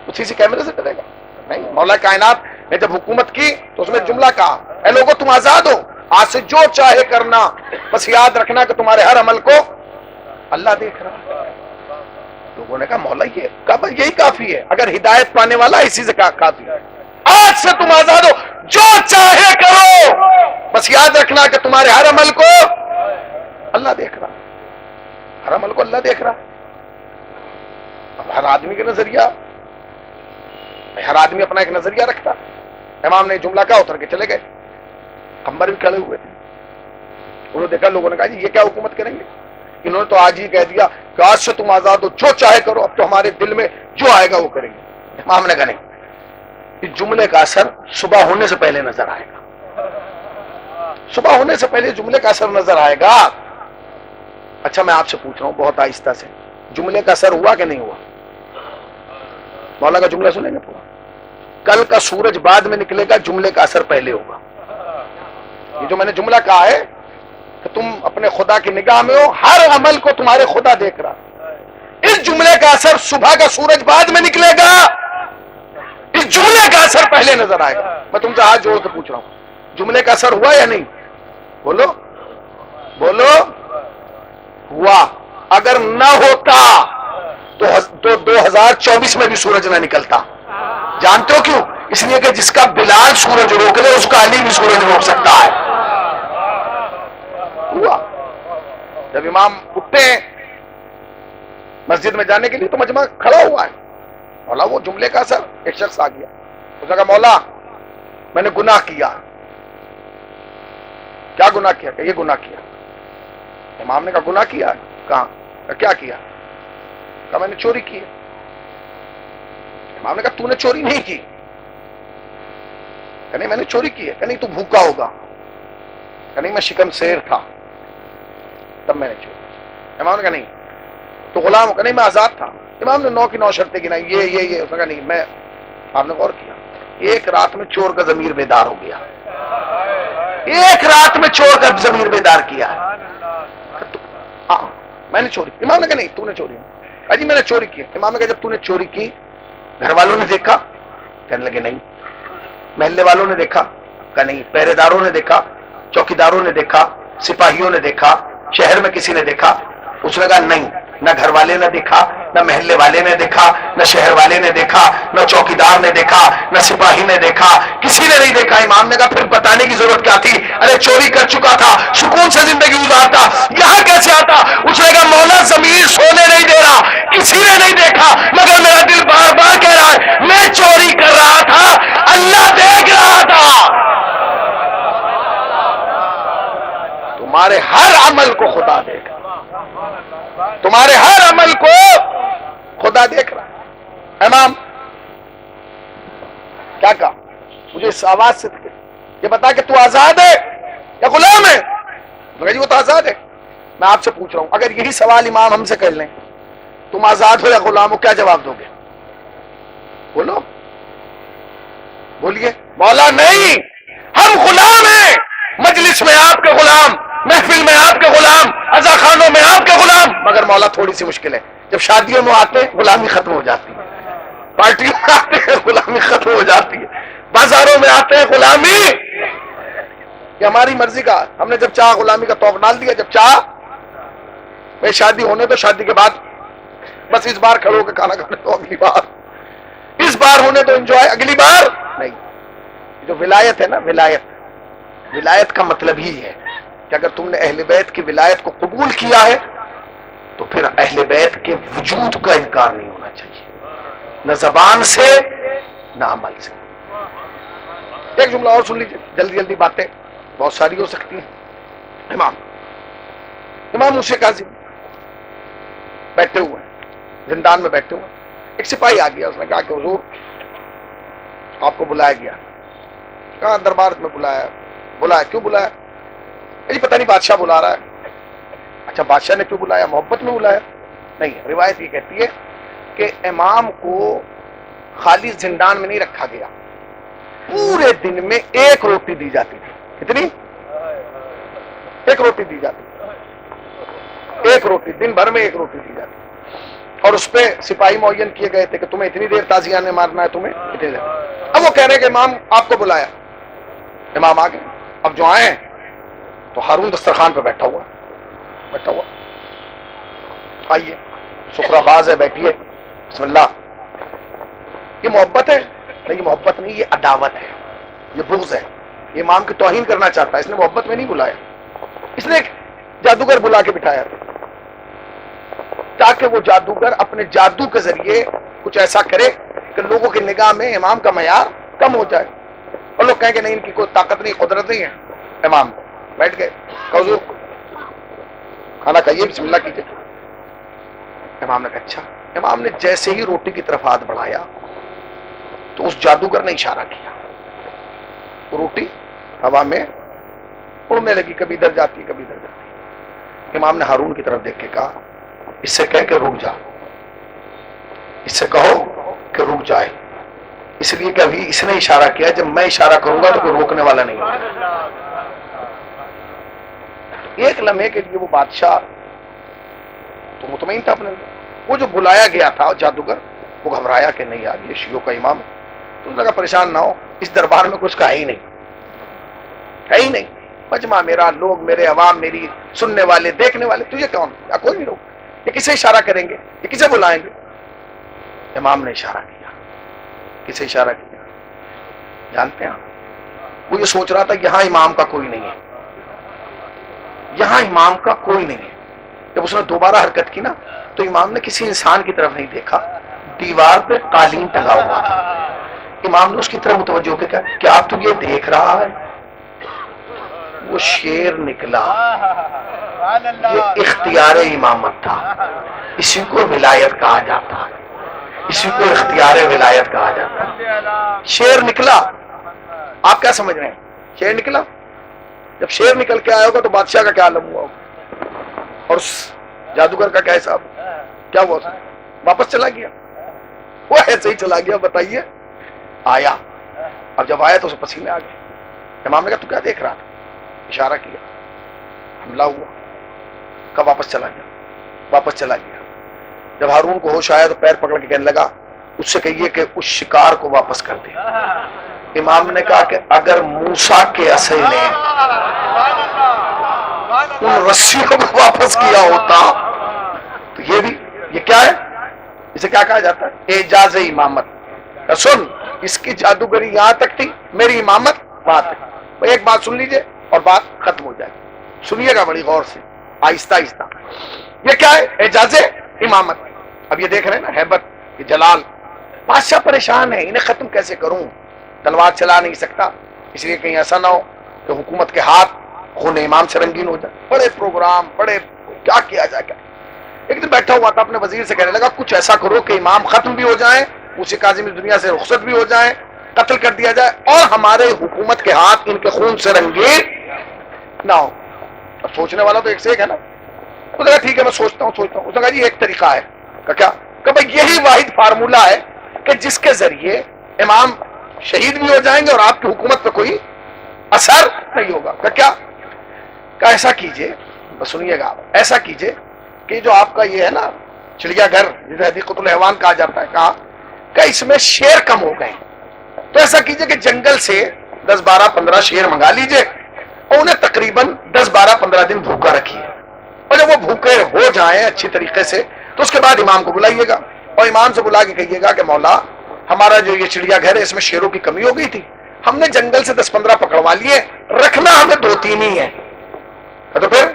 وہ سی سی کیمرے سے ڈرے گا؟ نہیں۔ مولا کائنات نے جب حکومت کی تو اس میں جملہ کہا اے لوگوں تم آزاد ہو، آج سے جو چاہے کرنا، بس یاد رکھنا کہ تمہارے ہر عمل کو اللہ دیکھ رہا ہے۔ لوگوں نے کہا مولا یہ یہی کافی ہے، اگر ہدایت پانے والا اسی سے کافی ہے۔ آج سے تم آزاد ہو، جو چاہے کرو، بس یاد رکھنا کہ تمہارے ہر عمل کو اللہ دیکھ رہا، ہر عمل کو اللہ دیکھ رہا. اب ہر آدمی کا نظریہ، ہر آدمی اپنا ایک نظریہ رکھتا. امام نے جملہ کہا، اتر کے چلے گئے. قمبر بھی کھڑے ہوئے تھے. انہوں نے دیکھا، لوگوں نے کہا جی یہ کیا حکومت کریں گے؟ انہوں نے تو آج ہی کہہ دیا کہ آج سے تم آزاد ہو، جو چاہے کرو، اب تو ہمارے دل میں جو آئے گا وہ کریں گے. امام نے کہا نہیں، اس جملے کا اثر صبح ہونے سے پہلے نظر آئے گا. صبح ہونے سے پہلے جملے کا اثر نظر آئے گا. اچھا میں آپ سے پوچھ رہا ہوں بہت آہستہ سے، جملے کا اثر ہوا کہ نہیں ہوا؟ مولا کا جملہ سنیں گے پورا. کل کا سورج بعد میں نکلے گا، جملے کا اثر پہلے ہوگا. یہ جو میں نے جملہ کہا ہے کہ تم اپنے خدا کی نگاہ میں ہو، ہر عمل کو تمہارے خدا دیکھ رہا، اس جملے کا اثر صبح کا سورج بعد میں نکلے گا، اس جملے کا اثر پہلے نظر آئے گا. میں تم سے ہاتھ جوڑ کے پوچھ رہا ہوں، جملے کا اثر ہوا یا نہیں؟ بولو بولو. ہوا. اگر نہ ہوتا تو 2024 میں بھی سورج نہ نکلتا. جانتے ہو کیوں؟ اس لیے کہ جس کا بلال سورج روک لے اس کا علی بھی سورج روک سکتا ہے. ہوا. جب امام اٹھتے ہیں مسجد میں جانے کے لیے تو مجمع کھڑا ہوا ہے. مولا وہ جملے کا اثر، ایک شخص آ گیا، اس نے کہا مولا میں نے گناہ کیا. کیا گناہ کیا؟ کہ یہ گناہ کیا. امام نے کہا گناہ کیا؟ کہاں؟ کیا کیا؟ کہا میں نے چوری کی. امام نے کہا تو نے چوری نہیں کی. کہ نہیں میں نے چوری کی ہے. کہ نہیں تو بھوکا ہوگا. کہ نہیں میں شکم سیر تھا تب میں نے چوری. امام نے کہا نہیں تو غلام ہو. کہ نہیں میں آزاد تھا. امام نے 9 کی 9 شرطیں گنائی، یہ اس نے کہا نہیں میں. آپ نے غور کیا، ایک رات میں چور کا ضمیر بیدار ہو گیا. ایک رات میں چور کا ضمیر بیدار کیا. میں نے چوری. امام نے کہا نہیں تو نے چوری. جی میں نے چوری کی. امام نے کہا جب تو نے چوری کی گھر والوں نے دیکھا؟ کہنے لگے نہیں. محلے والوں نے دیکھا؟ کہا نہیں. پہرے داروں نے دیکھا؟ چوکیداروں نے دیکھا؟ سپاہیوں نے دیکھا؟ شہر میں کسی نے دیکھا؟ اس نے کہا نہیں، نہ گھر والے نے دیکھا، نہ محلے والے نے دیکھا، نہ شہر والے نے دیکھا، نہ چوکیدار نے دیکھا، نہ سپاہی نے دیکھا، کسی نے نہیں دیکھا. امام نے کہا پھر بتانے کی ضرورت کیا تھی؟ ارے چوری کر چکا تھا، سکون سے زندگی گزارتا، یہاں کیسے آتا؟ اس نے کہا مولا ضمیر سونے نہیں دے رہا، کسی نے نہیں دیکھا مگر میرا دل بار بار کہہ رہا ہے میں چوری کر رہا تھا، اللہ دیکھ رہا تھا. تمہارے ہر عمل کو خدا دیکھ رہا، تمہارے ہر عمل کو خدا دیکھ رہا. امام کیا کہا؟ مجھے اس آواز سے یہ بتا کہ تو آزاد ہے یا غلام ہے؟ جی وہ تو آزاد ہے. میں آپ سے پوچھ رہا ہوں اگر یہی سوال امام ہم سے کر لیں تم آزاد ہو یا غلام ہو، کیا جواب دو گے؟ بولو بولیے. مولا نہیں، ہم غلام ہیں، مجلس میں آپ کے غلام، محفل میں آپ کے غلام، عزا خانوں میں آپ کے غلام. مگر مولا تھوڑی سی مشکل ہے، جب شادیوں میں آتے ہیں غلامی ختم ہو جاتی ہے، پارٹیوں میں آتے ہیں غلامی ختم ہو جاتی ہے، بازاروں میں آتے ہیں غلامی. یہ ہماری مرضی کا، ہم نے جب چاہ غلامی کا توق ڈال دیا. جب چاہ بھائی شادی ہونے تو شادی کے بعد بس اس بار کھڑے ہو کے کھانا کھانے تو اگلی بار، اس بار ہونے تو انجوائے، اگلی بار نہیں. جو ولایت ہے نا، ولایت کا مطلب ہی ہے کہ اگر تم نے اہل بیت کی ولایت کو قبول کیا ہے تو پھر اہل بیت کے وجود کا انکار نہیں ہونا چاہیے، نہ زبان سے نہ عمل سے. ایک جملہ اور سن لیجیے، جلدی جلدی باتیں بہت ساری ہو سکتی ہیں. امام موسیٰ کاظم بیٹھے ہوئے ہیں، زندان میں بیٹھے ہوئے ہیں. ایک سپاہی آ گیا، اس نے کہا کہ حضور آپ کو بلایا گیا. کہاں؟ دربار میں بلایا. کیوں بلایا؟ جی پتہ نہیں بادشاہ بلا رہا ہے. اچھا بادشاہ نے کیوں بلایا؟ محبت میں بلایا؟ نہیں، روایت یہ کہتی ہے کہ امام کو خالی زندان میں نہیں رکھا گیا، پورے دن میں 1 روٹی دی جاتی تھی. کتنی؟ 1 روٹی دی جاتی تھی. 1 روٹی دن بھر میں 1 روٹی دی جاتی. اور اس پہ سپاہی معین کیے گئے تھے کہ تمہیں اتنی دیر تازیاں نے مارنا ہے، تمہیں اتنی دیر. اب وہ کہہ رہے کہ امام آپ کو بلایا. امام آ گئے. اب جو آئے تو ہارون دسترخوان پہ بیٹھا ہوا. آئیے، سخرا باز ہے، بیٹھیے، بسم اللہ. یہ محبت ہے یہ محبت نہیں، یہ عداوت ہے، یہ بغض ہے، یہ امام کی توہین کرنا چاہتا ہے. اس نے محبت میں نہیں بلایا، اس نے ایک جادوگر بلا کے بٹھایا تاکہ وہ جادوگر اپنے جادو کے ذریعے کچھ ایسا کرے کہ لوگوں کی نگاہ میں امام کا معیار کم ہو جائے، اور لوگ کہیں کہ نہیں ان کی کوئی طاقت نہیں، قدرت نہیں ہے. امام بیٹھ گئے، حضور کھانا کھائیے، بسم اللہ کیجیے. امام نے کہا اچھا. امام نے جیسے ہی روٹی کی طرف ہاتھ بڑھایا تو اس جادوگر نے اشارہ کیا، روٹی ہوا میں اڑنے لگی، کبھی ادھر جاتی کبھی ادھر جاتی. امام نے ہارون کی طرف دیکھ کے کہا اس سے کہہ کہ رک جا، اس سے کہو کہ رک جائے، اس لیے کہ ابھی اس نے اشارہ کیا، جب میں اشارہ کروں گا تو کوئی روکنے والا نہیں ہوگا. ایک لمحے کے لیے وہ بادشاہ تو مطمئن تھا اپنے، وہ جو بلایا گیا تھا جادوگر وہ گھبرایا کہ نہیں یار یہ شیعوں کا امام ہے. تو لگا پریشان نہ ہو، اس دربار میں کچھ کا ہے ہی نہیں، ہے ہی نہیں، مجمع میرا، لوگ میرے، عوام میری، سننے والے دیکھنے والے، تجھے کون، یا کوئی نہیں لوگ، یہ کسے اشارہ کریں گے، یہ کسے بلائیں گے. امام نے اشارہ کیا. کسے اشارہ کیا جانتے ہیں؟ وہ یہ سوچ رہا تھا یہاں امام کا کوئی نہیں ہے، یہاں امام کا کوئی نہیں ہے. جب اس نے دوبارہ حرکت کی نا تو امام نے کسی انسان کی طرف نہیں دیکھا، دیوار پہ قالین ٹنگا ہوا تھا. امام نے اس کی طرف متوجہ ہو کے کہا کیا آپ تو یہ دیکھ رہا ہے؟ وہ شیر نکلا. یہ اختیار امامت تھا، اسی کو ولایت کہا جاتا ہے، اسی کو اختیار ولایت کہا جاتا ہے. شیر نکلا. آپ کیا سمجھ رہے ہیں؟ شیر نکلا. جب شیر نکل کے آیا ہوگا تو بادشاہ کا کیا عالم ہوا ہوگا، اور اس جادوگر کا کیا حساب، کیا ہوا؟ واپس چلا گیا. وہ ایسے ہی چلا گیا. بتائیے، آیا، اب جب آیا تو اسے پسینے آ گئے. امام نے کہا تو کیا دیکھ رہا تھا؟ اشارہ کیا، حملہ ہوا. کب واپس چلا گیا؟ واپس چلا گیا. جب ہارون کو ہوش آیا تو پیر پکڑ کے کہنے لگا اس سے کہیے کہ اس شکار کو واپس کر دے. امام نے کہا کہ اگر موسیٰ کے عصا نے ان رسیوں کو واپس کیا ہوتا تو یہ بھی، یہ کیا ہے، اسے کیا کہا جاتا ہے؟ اعجاز امامت. سن، اس کی جادوگری یہاں تک تھی، میری امامت وہاں تک. ایک بات سن لیجئے اور بات ختم ہو جائے. سنیے گا بڑی غور سے، آہستہ آہستہ. یہ کیا ہے؟ اعجاز امامت. اب یہ دیکھ رہے ہیں نا، ہیبت، یہ جلال. بادشاہ پریشان ہے، انہیں ختم کیسے کروں، تلوار چلا نہیں سکتا، اس لیے کہیں ایسا نہ ہو کہ حکومت کے ہاتھ خون امام سے رنگین ہو جائے. بڑے پروگرام، بڑے کیا کیا جائے کیا. ایک دن بیٹھا ہوا تھا اپنے وزیر سے کہنے لگا کچھ ایسا کرو کہ امام ختم بھی ہو جائیں، موسی کاظم اس دنیا سے رخصت بھی ہو جائیں، قتل کر دیا جائے، اور ہمارے حکومت کے ہاتھ ان کے خون سے رنگین نہ ہو. اب سوچنے والا تو ایک سے ایک ہے نا. اس نے کہا ٹھیک ہے میں سوچتا ہوں. اس نے کہا جی ایک طریقہ ہے. کیا؟ کہ بھائی یہی واحد فارمولہ ہے کہ جس کے ذریعے امام شہید بھی ہو جائیں گے اور آپ کی حکومت پہ کوئی اثر نہیں ہوگا. کیا؟ کہ ایسا کیجئے، بس سنیے گا، ایسا کیجئے کہ جو آپ کا یہ ہے نا چڑیا گھر جسے حدیقۃ الحیوان کہا جاتا ہے، کہا کہ اس میں شیر کم ہو گئے، تو ایسا کیجئے کہ جنگل سے 10 12 15 شیر منگا لیجئے اور انہیں تقریباً 10 12 15 دن بھوکا رکھیے، اور جب وہ بھوکے ہو جائیں اچھی طریقے سے تو اس کے بعد امام کو بلائیے گا اور امام سے بلا کے کہیے گا کہ مولا ہمارا جو یہ چڑیا گھر ہے اس میں شیروں کی کمی ہو گئی تھی، ہم نے جنگل سے 10 15 پکڑوا لیے، رکھنا ہمیں 2 3 ہی ہے. تو پھر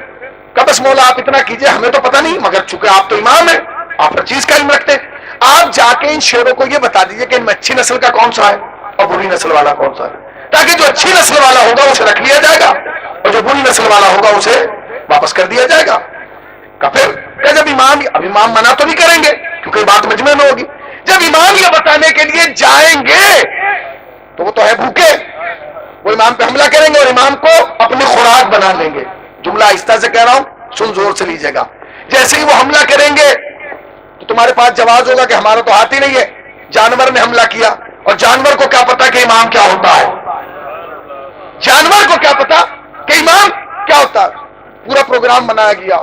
بس مولا آپ اتنا کیجئے، ہمیں تو پتہ نہیں، مگر چونکہ آپ تو امام ہیں، آپ ہر چیز کا علم رکھتے ہیں، آپ جا کے ان شیروں کو یہ بتا دیجئے کہ ان میں اچھی نسل کا کون سا ہے اور بری نسل والا کون سا ہے، تاکہ جو اچھی نسل والا ہوگا اسے رکھ لیا جائے گا اور جو بری نسل والا ہوگا اسے واپس کر دیا جائے گا. پھر جب امام منع تو نہیں کریں گے کیونکہ یہ بات مجمع میں ہوگی. جب امام یہ بتانے کے لیے جائیں گے تو وہ تو ہے بھوکے، وہ امام پہ حملہ کریں گے اور امام کو اپنی خوراک بنا لیں گے. جملہ آہستہ سے کہہ رہا ہوں، سن زور سے لیجیے گا. جیسے ہی وہ حملہ کریں گے تو تمہارے پاس جواز ہوگا کہ ہمارا تو ہاتھ ہی نہیں ہے، جانور نے حملہ کیا، اور جانور کو کیا پتا کہ امام کیا ہوتا ہے، جانور کو کیا پتا کہ امام کیا ہوتا ہے. پورا پروگرام بنایا گیا،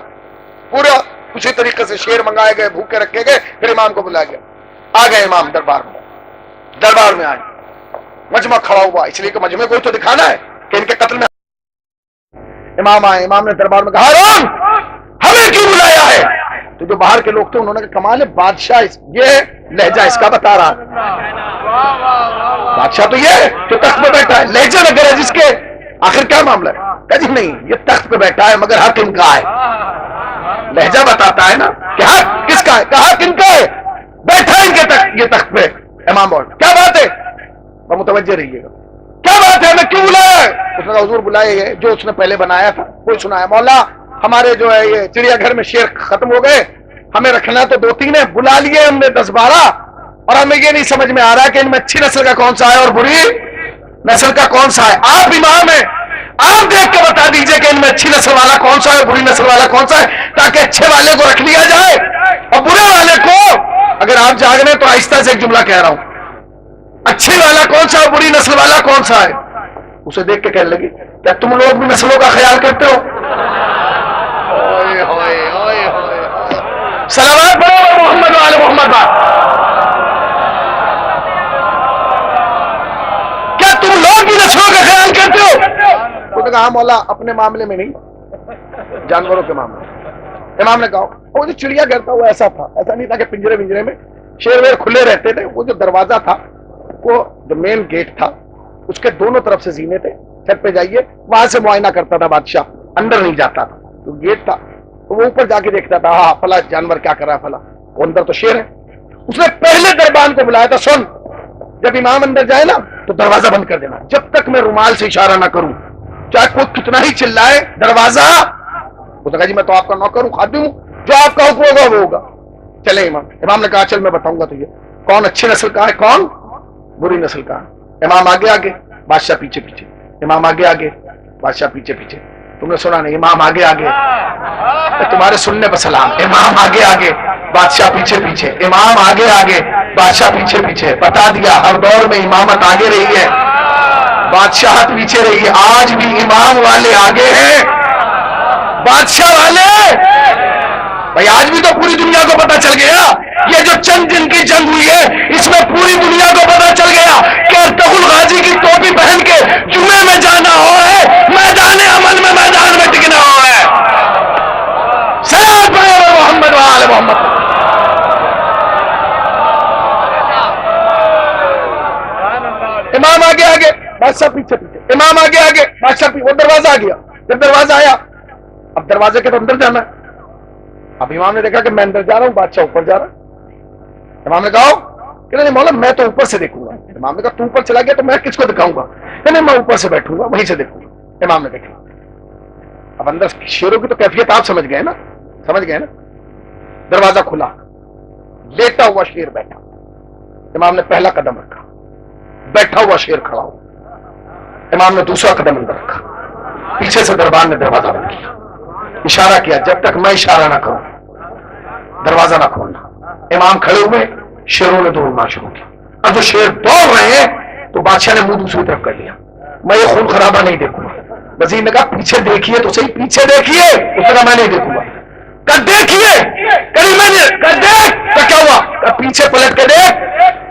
پورا اسی طریقے سے شیر منگائے گئے، بھوکے رکھے گئے، پھر امام کو بلایا گیا. آ گئے امام دربار میں آئے، مجمع کھڑا ہوا، اس لیے کہ مجمع کو تو دکھانا ہے کہ ان کے قتل میں. امام آئے، امام نے دربار میں کہا ہارون ہمیں کیوں بلایا ہے؟ تو جو باہر کے لوگ تھے انہوں نے کہا کمال ہے، بادشاہ یہ لہجہ اس کا بتا رہا ہے. بادشاہ تو یہ کہ تخت پہ بیٹھا ہے، لہجہ نگر ہے جس کے، آخر کیا معاملہ ہے؟ کہ جی نہیں، یہ تخت پہ بیٹھا ہے مگر حق ان کا ہے. لہجہ بتاتا ہے نا کہ حق کس کا ہے، کہ حق ان کا ہے، بیٹھا ان کے تخت، یہ تخت پہ امام بول. کیا بات ہے؟ وہ متوجہ رہیے گا، کیا بات ہے، ہمیں کیوں بلایا ہے؟ اس نے کہا حضور بلائے گئے جو اس نے پہلے بنایا تھا کوئی سنایا. مولا ہمارے جو ہے یہ چڑیا گھر میں شیر ختم ہو گئے، ہمیں رکھنا تو 2-3 ہے، بلا لیے ہم نے 10-12، اور ہمیں یہ نہیں سمجھ میں آ رہا کہ ان میں اچھی نسل کا کون سا ہے اور بری نسل کا کون سا ہے. آپ امام ہیں، آپ دیکھ کے بتا دیجئے کہ ان میں اچھی نسل والا کون سا ہے اور بری نسل والا کون سا ہے، تاکہ اچھے والے کو رکھ لیا جائے اور برے والے کو، اگر آپ جاگ رہے ہیں تو آہستہ سے ایک جملہ کہہ رہا ہوں، اچھے والا کون سا اور بری نسل والا کون سا ہے. اسے دیکھ کے کہنے لگی کیا تم لوگ بھی نسلوں کا خیال کرتے ہو؟ صلوات پڑھو محمد وآل محمد. کیا تم لوگ بھی نسلوں کا خیال کرتے ہو؟ تو نے کہا ہاں مولا، اپنے معاملے میں نہیں، جانوروں کے معاملے میں. امام نے کہا وہ جو چڑیا گھر تھا وہ ایسا تھا، ایسا نہیں تھا کہ پنجرے میں شیر ویر کھلے رہتے تھے. وہ جو دروازہ تھا، وہ جو مین گیٹ تھا، اس کے دونوں طرف سے زینے تھے. چھت پہ جائیے، وہاں سے معائنہ کرتا تھا بادشاہ، اندر نہیں جاتا تھا. تو گیٹ تھا تو وہ اوپر جا کے دیکھتا تھا، ہاں فلاں جانور کیا کر رہا ہے فلاں، وہ اندر تو شیر ہے. اس نے پہلے دربان کو بلایا تھا، سن جب امام اندر جائے نا تو دروازہ بند کر دینا، جب تک میں رومال سے اشارہ نہ کروں، چاہے کوئی کتنا ہی چلائے دروازہ. وہ کہا جی میں تو آپ کا نوکر ہوں، خادم ہوں، جو آپ کا حکم ہوگا وہ ہوگا. چلے امام نے کہا چل میں بتاؤں گا تجھے کون اچھی نسل کا ہے کون بری نسل کا ہے. امام آگے آگے، بادشاہ پیچھے پیچھے. امام آگے آگے، بادشاہ پیچھے پیچھے. تم نے سنا نہیں؟ امام آگے آگے، تمہارے سننے پر سلام. امام آگے آگے، بادشاہ پیچھے پیچھے. امام آگے آگے، بادشاہ پیچھے پیچھے. بتا دیا ہر دور میں امامت آگے رہی ہے، بادشاہت پیچھے رہی ہے. آج بھی امام والے آگے ہیں، بادشاہ والے بھائی. آج بھی تو پوری دنیا کو پتا چل گیا، یہ جو چند دن کی جنگ ہوئی ہے اس میں پوری دنیا کو پتا چل گیا کہ ارطغرل غازی کی ٹوپی پہن کے جمعے میں جانا ہو ہے، میدان عمل میں میدان میں ٹکنا ہو ہے. صلوات پڑھو محمد وآل محمد. امام آگے آگے، بادشاہ پیچھے پیچھے. امام آگے آگے، بادشاہ پیچھے. وہ دروازہ آ گیا. جب دروازہ آیا، اب دروازے کے تو اندر جانا ہے. اب امام نے دیکھا کہ میں اندر جا رہا ہوں، بادشاہ اوپر جا رہا ہے. امام نے کہا کہ نہیں مولا میں تو اوپر سے دیکھوں گا. امام نے کہا تو اوپر چلا گیا تو میں کس کو دکھاؤں گا؟ کہ نہیں میں اوپر سے بیٹھوں گا، وہیں سے دیکھوں گا. امام نے دیکھا. اب اندر شیروں کی تو کیفیت آپ سمجھ گئے نا، سمجھ گئے نا. دروازہ کھلا، لیٹا ہوا شیر بیٹھا. امام نے پہلا قدم رکھا، بیٹھا ہوا شیر کھڑا ہوا. امام نے دوسرا قدم اندر رکھا. پیچھے سے دربان نے دروازہ بند کیا، اشارہ کیا جب تک میں اشارہ نہ کروں دروازہ نہ کھولنا. امام کھڑے ہوئے، شیروں نے دوڑنا شروع کیا. اب جو شیر دوڑ رہے ہیں تو بادشاہ نے منہ دوسری طرف کر لیا. میں یہ خون خرابہ نہیں دیکھوں گا. وزیر نے کہا پیچھے دیکھیے تو صحیح، پیچھے دیکھیے. اس نے کہا میں نہیں دیکھوں گا. کہا دیکھیے، کہیں میں نے کہا دیکھ. کہا کیا ہوا؟ کہا پیچھے پلٹ کے دیکھ،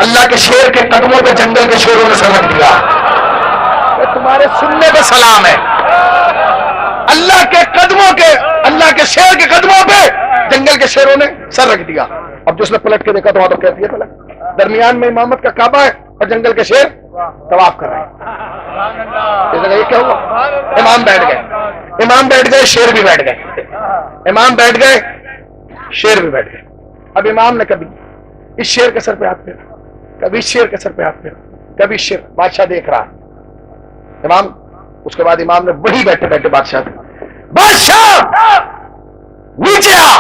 اللہ کے شیر کے قدموں پہ جنگل کے شیروں نے سر رکھ دیا. تمہارے سننے پہ سلام ہے. اللہ کے قدموں کے، اللہ کے شیر کے قدموں پہ جنگل کے شیروں نے سر رکھ دیا. اب جو اس نے پلٹ کے دیکھا تو وہاں تو کیفیت الگ، درمیان میں امامت کا کعبہ ہے اور جنگل کے شیر طواف کر رہے ہیں. یہ کیا ہوا؟ امام بیٹھ گئے، امام بیٹھ گئے، شیر بھی بیٹھ گئے. امام بیٹھ گئے، شیر بھی بیٹھ گئے. اب امام نے کبھی اس شیر کے سر پہ ہاتھ پھیرا، کبھی اس شیر کے سر پہ ہاتھ پھیرا، کبھی اس شیر. بادشاہ دیکھ رہا ہے. امام، اس کے بعد امام نے وہی بیٹھے بیٹھے بادشاہ سے، بادشاہ نیچے آ.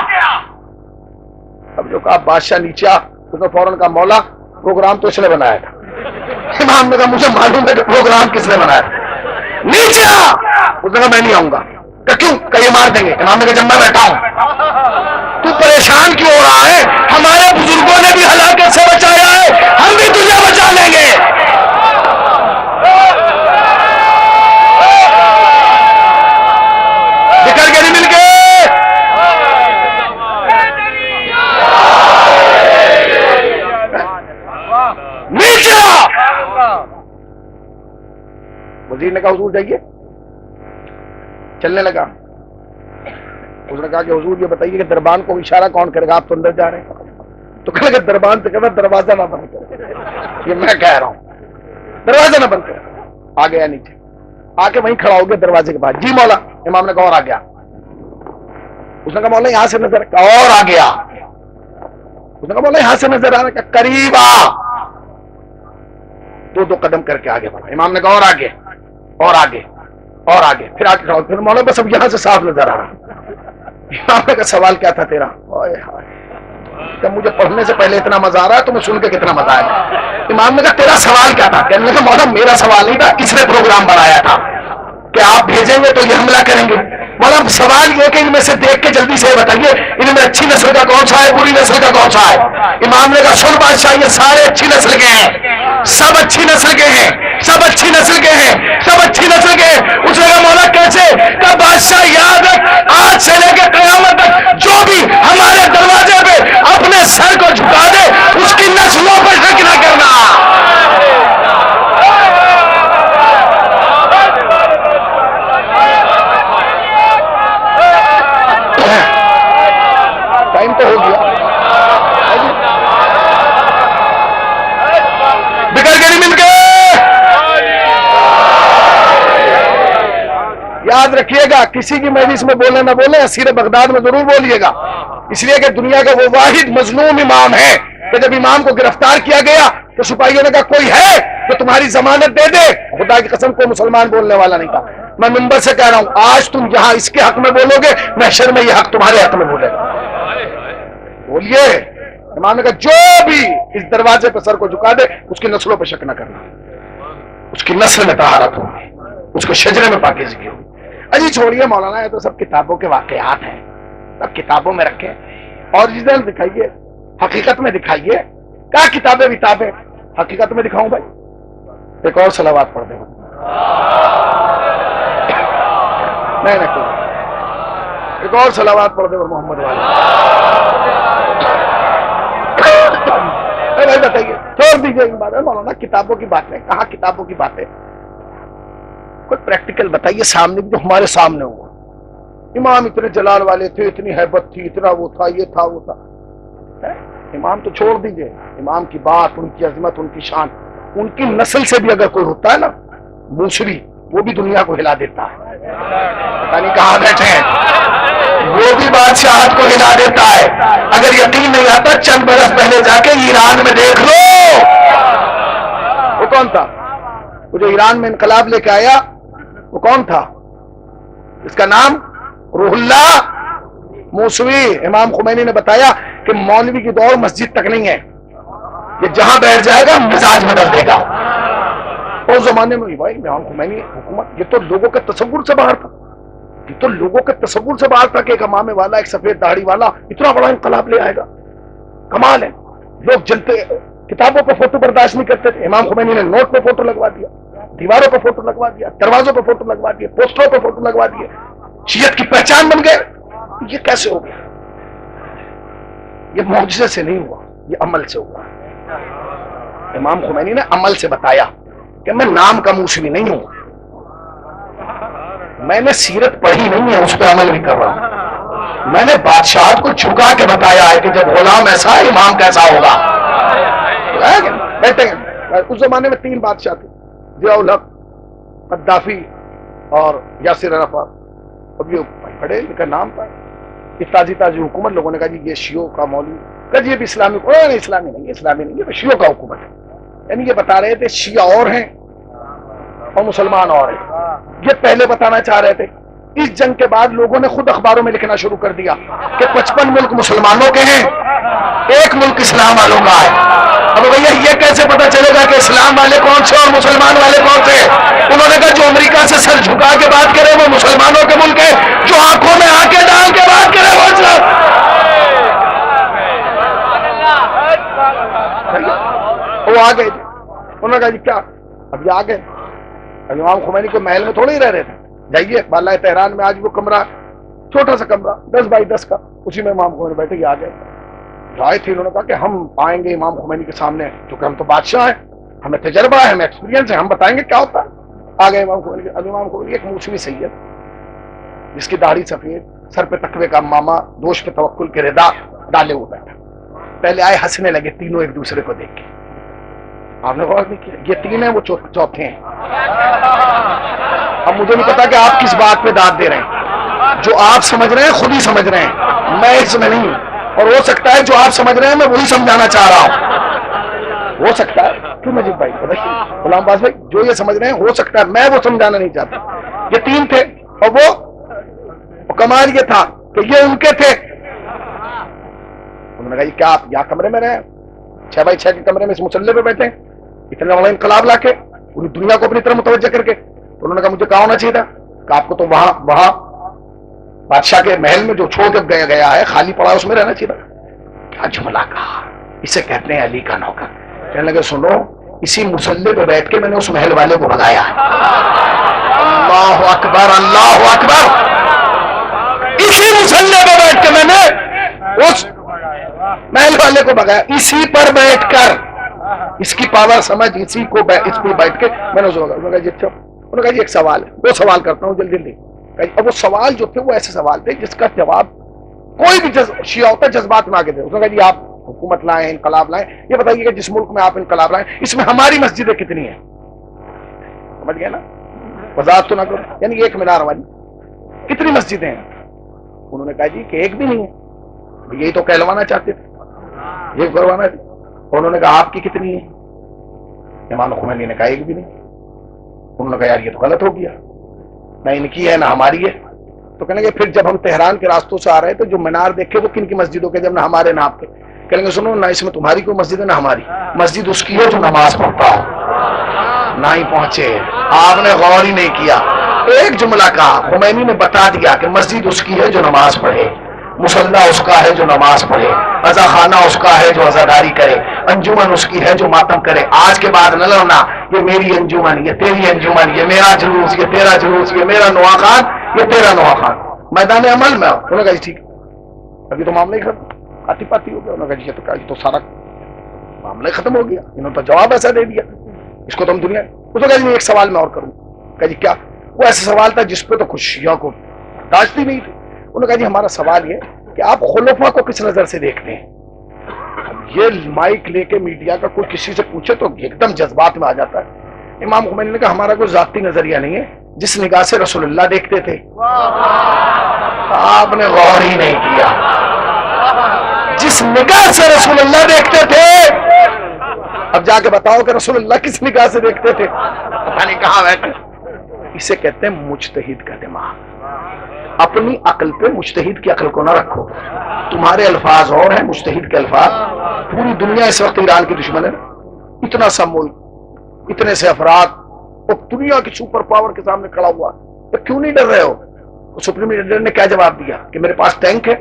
اب جو کہا بادشاہ نیچے آ، اس نے فوراً کہا مولا پروگرام تو اس نے بنایا تھا. امام نے کہا مجھے معلوم ہے کہ پروگرام کس نے بنایا تھا، نیچے آ. اس نے کہا میں نہیں آؤں گا. کہ کیوں؟ کہ یہ مار دیں گے. امام نے کہا جب میں بیٹھا ہوں تو پریشان کیوں ہو رہا ہے؟ ہمارے بزرگوں نے بھی ہلاکت سے بچایا ہے، ہم بھی تجھے بچا لیں گے. نکل کے نہیں مل گئے. نیچے وزیر نے کہا حضور جائیے. چلنے لگا. اس نے کہا کہ حضور یہ بتائیے کہ دربان کو اشارہ کون کرے گا؟ آپ تو اندر جا رہے ہیں. تو کہنے لگے دربان سے کہنا دروازہ نہ بند کرو، یہ میں کہہ رہا ہوں، دروازہ نہ بند کرو۔ آ گیا نیچے، آ کے وہیں کھڑا ہو گیا دروازے کے پاس، جی مولا۔ امام نے کہا اور آ گیا، اس نے کہا مولا یہاں سے نظر، اور آ گیا، اس نے کہا مولا یہاں سے نظر آ رہا، قریب آ، دو قدم کر کے آگے بڑھا۔ امام نے کہا اور آگے اور آگے اور آگے، پھر آگے کھڑا، پھر مولا بس اب یہاں سے صاف نظر آ رہا۔ امام نے کہا سوال کیا تھا تیرا؟ جب مجھے پڑھنے سے پہلے اتنا مزہ آ رہا ہے تو میں سن کے کتنا مزہ آئے گا۔ امام نے کہا تیرا سوال کیا تھا؟ کہنے لگا مولا میرا سوال نہیں تھا، اس نے پروگرام بنایا تھا کہ آپ بھیجیں گے تو یہ حملہ کریں گے۔ مولا سوال یہ کہ ان میں سے دیکھ کے جلدی سے بتائیے ان میں اچھی نسل کا کون سا ہے، بری نسل کا کون سا ہے؟ امام نے کہا سن بادشاہ یہ سارے اچھی نسل کے ہیں، سب اچھی نسل کے ہیں، سب اچھی نسل کے ہیں، سب اچھی نسل کے ہیں۔ اس نے کہا مولا کیسے؟ کہ بادشاہ یاد رکھ آج سے لے کے قیامت تک جو بھی ہمارے دروازے پہ اپنے سر کو جھکا دے اس کی نسلوں پر شک نہ کرنا۔ ٹائم تو ہو گیا، بکر کے نہیں مل کے یاد رکھیے گا کسی کی مجلس میں بولے نہ بولے، اسیر بغداد میں ضرور بولیے گا، اس لیے کہ دنیا کا وہ واحد مظلوم امام ہے کہ جب امام کو گرفتار کیا گیا تو سپاہیوں نے کہا کوئی ہے تو تمہاری ضمانت دے دے۔ خدا کی قسم کوئی مسلمان بولنے والا نہیں تھا۔ میں منبر سے کہہ رہا ہوں آج تم یہاں اس کے حق میں بولو گے، محشر میں یہ حق تمہارے حق میں بولے گا۔ بولیے۔ امام نے کہا جو بھی اس دروازے پہ سر کو جھکا دے اس کی نسلوں پہ شک نہ کرنا، اس کی نسل میں طہارت ہوگی، اس کے شجرے میں پاکیزگی ہوگی۔ اجی چھوڑیے مولانا، یہ تو سب کتابوں کے واقعات ہیں، سب کتابوں میں رکھیں، اوریجنل دکھائیے، حقیقت میں دکھائیے۔ کیا کتابیں وتابیں، حقیقت میں دکھاؤں بھائی؟ ایک اور صلوات پڑھ دیں، نہیں ایک اور صلوات پڑھ دیں محمد والے۔ بتائیے، چھوڑ دیجیے ان باتیں مولانا، کتابوں کی باتیں کہاں، کتابوں کی باتیں، کوئی پریکٹیکل بتائیے سامنے جو ہمارے سامنے ہوا۔ امام اتنے جلال والے تھے، اتنی ہیبت تھی، اتنا وہ تھا، یہ تھا وہ تھا۔ امام تو چھوڑ دیجیے، امام کی بات، ان کی عظمت، ان کی شان، ان کی نسل سے بھی اگر کوئی ہوتا ہے نا موسوی، وہ بھی دنیا کو ہلا دیتا ہے۔ پتہ نہیں کہاں بیٹھے ہیں، وہ بھی بادشاہت کو ہلا دیتا ہے۔ اگر یقین نہیں آتا چند برس پہلے جا کے ایران میں دیکھ لو، وہ کون تھا وہ جو ایران میں انقلاب لے کے آیا؟ وہ کون تھا؟ اس کا نام روح اللہ موسوی۔ امام خمینی نے بتایا کہ مولوی کی دور مسجد تک نہیں ہے، یہ جہاں بیٹھ جائے گا مزاج بدل دے گا۔ اس زمانے میں بھائی امام خمینی حکومت، یہ تو لوگوں کے تصور سے باہر تھا، یہ تو لوگوں کے تصور سے باہر تھا کہ ایک امامے والا، ایک سفید داڑھی والا اتنا بڑا انقلاب لے آئے گا۔ کمال ہے، لوگ جلتے، کتابوں پہ فوٹو برداشت نہیں کرتے تھے، امام خمینی نے نوٹ پہ فوٹو لگوا دیا، دیواروں پہ فوٹو لگوا دیا، دروازوں پہ فوٹو لگوا دیا، پوسٹروں پہ فوٹو لگوا دیے، شیعت کی پہچان بن گئے۔ یہ کیسے ہو گیا؟ یہ معجزے سے نہیں ہوا، یہ عمل سے ہوا۔ امام خمینی نے عمل سے بتایا کہ میں نام کا موسوی نہیں ہوں، میں نے سیرت پڑھی نہیں ہے، اس پہ عمل بھی کر رہا ہوں۔ میں نے بادشاہت کو جھکا کے بتایا ہے کہ جب غلام ایسا ہے امام کیسا ہوگا۔ بیٹھے اس زمانے میں 3 بادشاہ تھے، ضیاء الحق، قذافی اور یاسر عرفات۔ اب یہ پڑھے ان کا نام تھا، یہ تازی حکومت، لوگوں نے کہا جی یہ شیعوں کا مولوی، کہا جی یہ بھی اسلامی، نہیں اسلامی نہیں، اسلامی نہیں، یہ شیعوں کا حکومت ہے۔ یعنی یہ بتا رہے تھے شیعہ اور ہیں اور مسلمان اور ہیں، یہ پہلے بتانا چاہ رہے تھے۔ اس جنگ کے بعد لوگوں نے خود اخباروں میں لکھنا شروع کر دیا کہ 55 ملک مسلمانوں کے ہیں، 1 ملک اسلام والوں کا ہے۔ اب بھیا یہ کیسے پتا چلے گا کہ اسلام والے کون سے اور مسلمان والے کون سے؟ انہوں نے کہا جو امریکہ سے سر جھکا کے بات کرے وہ مسلمانوں کے ملک ہے، جو آنکھوں میں آنکھیں ڈال کے بات کرے وہ اسلام۔ وہ آ گئے، انہوں نے کہا جی کیا؟ اب یہ آ گئے، اب امام خمینی کو محل میں تھوڑے ہی رہ رہے تھے، جائیے بالائے تہران میں، آج وہ کمرہ چھوٹا سا کمرہ 10 بائی 10 کا، اسی میں امام خمینی بیٹھے، آ گئے آئے تھے۔ انہوں نے کہا کہ ہم آئیں گے امام خمینی کے سامنے کیونکہ ہم تو بادشاہ ہیں، ہمیں تجربہ ہے، ہمیں ایکسپیرینس ہے، ہم بتائیں گے کیا ہوتا ہے۔ آ گئے امام خمینی کے، اب امام خمینی ایک موسوی سید جس کی داڑھی سفید، سر پہ تقوی کا امامہ، دوش پہ توکل کے ردا ڈالے ہوئے بیٹھا، پہلے آئے ہنسنے لگے تینوں ایک دوسرے کو دیکھ کے. آپ نے غور نہیں کیا یہ تین ہیں وہ چوتھے ہیں. اب مجھے نہیں پتا کہ آپ کس بات پہ داد دے رہے ہیں. جو آپ سمجھ رہے ہیں خود ہی سمجھ رہے ہیں, میں اس میں نہیں. اور ہو سکتا ہے جو آپ سمجھ رہے ہیں میں وہی سمجھانا چاہ رہا ہوں. ہو سکتا ہے کیوں مجید بھائی, غلام عباس بھائی, جو یہ سمجھ رہے ہیں ہو سکتا ہے میں وہ سمجھانا نہیں چاہتا. یہ تین تھے اور وہ کمال یہ تھا کہ یہ ان کے تھے. انہوں نے کہا جی کیا آپ یہاں کمرے میں رہے 6x6 کے کمرے میں اس مسلح پہ بیٹھے ہیں اتنا بڑا انقلاب لا کے پوری دنیا کو اپنی طرف متوجہ کر کے. تو انہوں نے کہا مجھے کہاں ہونا چاہیے تھا کہ آپ کو تو وہاں بادشاہ کے محل میں جو چھوڑ کے گیا ہے خالی پڑا اس میں رہنا چاہیے تھا. کیا جملہ کہا, اسے کہتے ہیں علی کا نوکر. کہنے لگے سنو اسی مسلح پہ بیٹھ کے میں نے اس محل والے کو بھگایا ہے. اللہ اکبر اللہ اکبر. اسی مسلح پہ بیٹھ کے میں نے اس محل والے کو بھگایا, اسی پر بیٹھ کر. اس کی پاور سمجھ, اسی کو اس پہ بیٹھ کے میں نے اسے بھگایا. انہوں نے کہا جی ایک سوال ہے, وہ سوال کرتا ہوں جلدی جلدی. اب وہ سوال جو تھے وہ ایسے سوال تھے جس کا جواب کوئی بھی شیعہ ہوتا جذبات میں آگے دے. اس نے کہا جی آپ حکومت لائیں انقلاب لائیں, یہ بتائیے کہ جس ملک میں آپ انقلاب لائیں اس میں ہماری مسجدیں کتنی ہیں. سمجھ گئے نا, وضاحت تو نہ کرو. یعنی ایک مینار والی کتنی مسجدیں ہیں. انہوں نے کہا جی کہ ایک بھی نہیں ہے. یہی تو کہلوانا چاہتے تھے, یہ کروانا تھا. انہوں نے کہا آپ کی کتنی ہے. امام خمینی نے کہا ایک بھی نہیں. انہوں نے کہا یار یہ تو غلط ہو گیا, نہ ان کی ہے نہ ہماری ہے. تو کہیں گے پھر جب ہم تہران کے راستوں سے آ رہے تو جو مینار دیکھے وہ کن کی مسجدوں کے, جب نہ ہمارے نہ آپ کے. کہیں گے سنو نہ اس میں تمہاری کوئی مسجد ہے نہ ہماری. مسجد اس کی ہے جو نماز پڑھتا ہو, نہ ہی پہنچے. آپ نے غور ہی نہیں کیا. ایک جملہ کہا, خمینی نے بتا دیا کہ مسجد اس کی ہے جو نماز پڑھے, مصلی اس کا ہے جو نماز پڑھے, عزا خانہ اس کا ہے جو عزاداری کرے, انجمن اس کی ہے جو ماتم کرے. آج کے بعد نہ لڑنا, یہ میری انجمن, یہ تیری انجمن, یہ میرا جلوس, یہ تیرا جلوس, یہ میرا نواں خان, یہ تیرا نواں خان. میدان عمل میں. انہوں نے کہا جی ٹھیک, ابھی تو معاملہ ہی ختم, آتی پاتی ہو گیا. انہوں نے کہا جی تو سارا معاملہ ہی ختم ہو گیا. انہوں نے تو جواب ایسا دے دیا, اس کو تو ہم دنیا. اس نے کہا جی ایک سوال میں اور کروں. کہا جی کیا. وہ ایسا سوال تھا جس پہ تو خوشیوں کو داشتی نہیں تھی. انہوں نے کہا جی ہمارا سوال یہ کہ آپ خلفاء کو کس نظر سے دیکھتے ہیں. اب یہ مائک لے کے میڈیا کا کوئی کسی سے پوچھے تو ایک دم جذبات میں آ جاتا ہے. امام خمینی نے کہا ہمارا کوئی ذاتی نظریہ نہیں ہے, جس نگاہ سے رسول اللہ دیکھتے تھے. آپ نے غور ہی نہیں کیا. جس نگاہ سے رسول اللہ دیکھتے تھے, اب جا کے بتاؤ کہ رسول اللہ کس نگاہ سے دیکھتے تھے. پتہ نہیں کہاں بیٹھے. اسے کہتے ہیں مجتہد کا دماغ. اپنی عقل پہ مجتہد کی عقل کو نہ رکھو. تمہارے الفاظ اور ہیں, مجتہد کے الفاظ. پوری دنیا اس وقت ایران کی دشمن ہے. اتنا سا ملک, اتنے سے افراد, اور دنیا کی سپر پاور کے سامنے کھڑا ہوا, تو کیوں نہیں ڈر رہے ہو. سپریم لیڈر نے کیا جواب دیا کہ میرے پاس ٹینک ہے,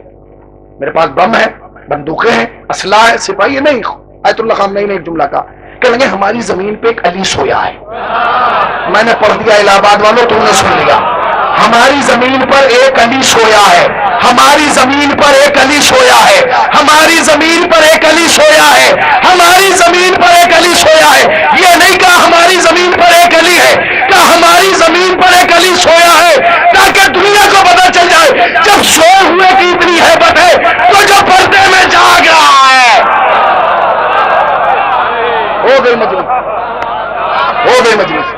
میرے پاس بم ہے, بندوقیں ہیں, اسلحہ ہے, سپاہی ہے. نہیں, آیت اللہ خامنئی نے ایک جملہ کہا, کہنے لگے ہماری زمین پہ ایک علی سویا ہے. میں نے پڑھ دیا الہ آباد والوں, تم نے سن لیا. ہماری زمین پر ایک علی سویا ہے, ہماری زمین پر ایک علی سویا ہے, ہماری زمین پر ایک علی سویا ہے, ہماری زمین پر ایک علی سویا ہے. یہ نہیں کہا ہماری زمین پر ایک علی ہے, کہا ہماری زمین پر ایک علی سویا ہے, تاکہ دنیا کو پتہ چل جائے جب سوئے ہوئے کی اتنی ہیبت ہے تو جو پردے میں جاگ رہا ہے. ہو گئی مجلس, ہو گئی مجلس.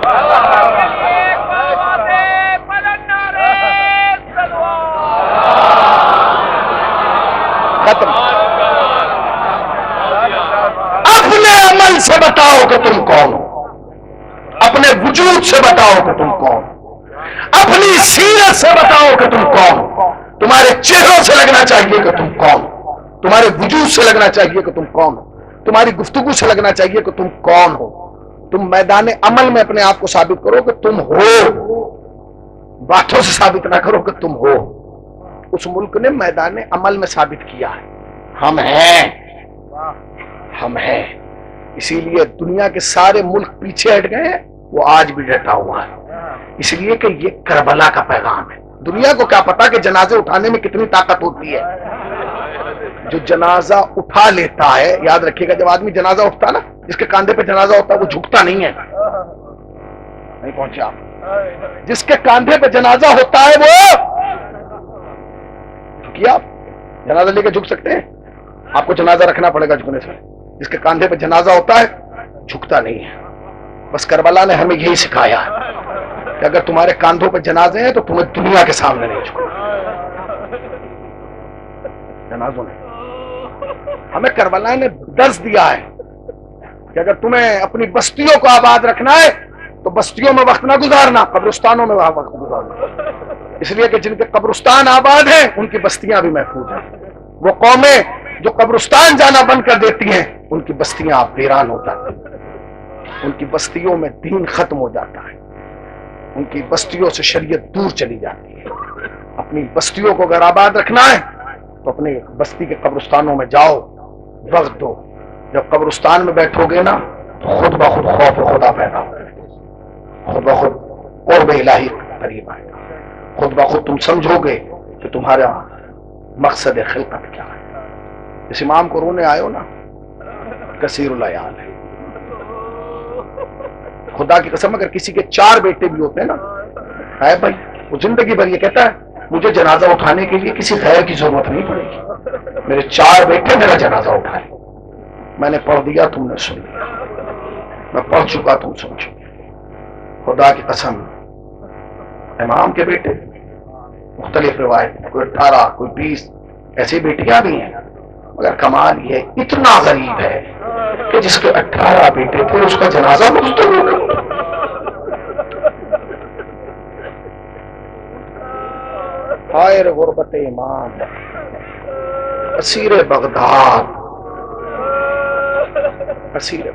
ختم. اپنے عمل سے بتاؤ کہ تم کون ہو, اپنے وجود سے بتاؤ کہ تم کون ہو, اپنی سیرت سے بتاؤ کہ تم کون ہو. تمہارے چہروں سے لگنا چاہیے کہ تم کون ہو, تمہارے وجود سے لگنا چاہیے کہ تم کون ہو, تمہاری گفتگو سے لگنا چاہیے کہ تم کون ہو. تم میدان عمل میں اپنے آپ کو ثابت کرو کہ تم ہو, باتوں سے ثابت نہ کرو کہ تم ہو. اس ملک نے میدان عمل میں ثابت کیا ہے ہم ہیں, ہم ہیں. اسی لیے دنیا کے سارے ملک پیچھے ہٹ گئے ہیں, وہ آج بھی ڈٹا ہوا ہے. اس لیے کہ یہ کربلا کا پیغام ہے. دنیا کو کیا پتا کہ جنازے اٹھانے میں کتنی طاقت ہوتی ہے. جو جنازہ اٹھا لیتا ہے, یاد رکھیے گا, جب آدمی جنازہ اٹھتا نا, جس کے کاندھے پہ جنازہ ہوتا ہے وہ جھکتا نہیں ہے. نہیں پہنچے آپ. جس کے کاندھے پہ جنازہ ہوتا ہے وہ جھکیے. آپ جنازہ لے کے جھک سکتے ہیں, آپ کو جنازہ رکھنا پڑے گا جھکنے سے. جس کے کاندھے پہ جنازہ ہوتا ہے جھکتا نہیں ہے. بس کربلا نے ہمیں یہی سکھایا ہے کہ اگر تمہارے کاندھوں پہ جنازے ہیں تو تمہیں دنیا کے سامنے نہیں جھکنا. جنازوں نے ہمیں کربلا نے درس دیا ہے کہ اگر تمہیں اپنی بستیوں کو آباد رکھنا ہے تو بستیوں میں وقت نہ گزارنا, قبرستانوں میں وہاں وقت گزارنا. اس لیے کہ جن کے قبرستان آباد ہیں ان کی بستیاں بھی محفوظ ہیں. وہ قومیں جو قبرستان جانا بند کر دیتی ہیں ان کی بستیاں ویران ہو جاتی ہیں. ان کی بستیوں میں دین ختم ہو جاتا ہے. ان کی بستیوں سے شریعت دور چلی جاتی ہے. اپنی بستیوں کو اگر آباد رکھنا ہے تو اپنی بستی کے قبرستانوں میں جاؤ, وقت دو. جب قبرستان میں بیٹھو گے نا تو خود بخود خوف خدا پیدا ہو, خود بخود قرب الہی قریب آئے گا. خود بخود تم سمجھو گے کہ تمہارا مقصد خلقت کیا ہے. اس امام کو رونے آئے ہو نا, کثیر العیال ہے. خدا کی قسم اگر کسی کے 4 بیٹے بھی ہوتے ہیں نا, ہے بھائی, وہ زندگی بھر یہ کہتا ہے مجھے جنازہ اٹھانے کے لیے کسی غیر کی ضرورت نہیں پڑے گی, میرے 4 بیٹے میرا جنازہ اٹھائے. میں نے پڑھ دیا, تم نے سن لیا. میں پڑھ چکا, تم سن چکے. خدا کی قسم امام کے بیٹے مختلف روایت, کوئی 18 کوئی 20 ایسی بیٹیاں بھی ہیں, مگر کمال یہ اتنا غریب ہے کہ جس کے 18 بیٹے تھے اس کا جنازہ مستقبل ہو گیا. خیر غربت امام, اسیر بغداد, اسیر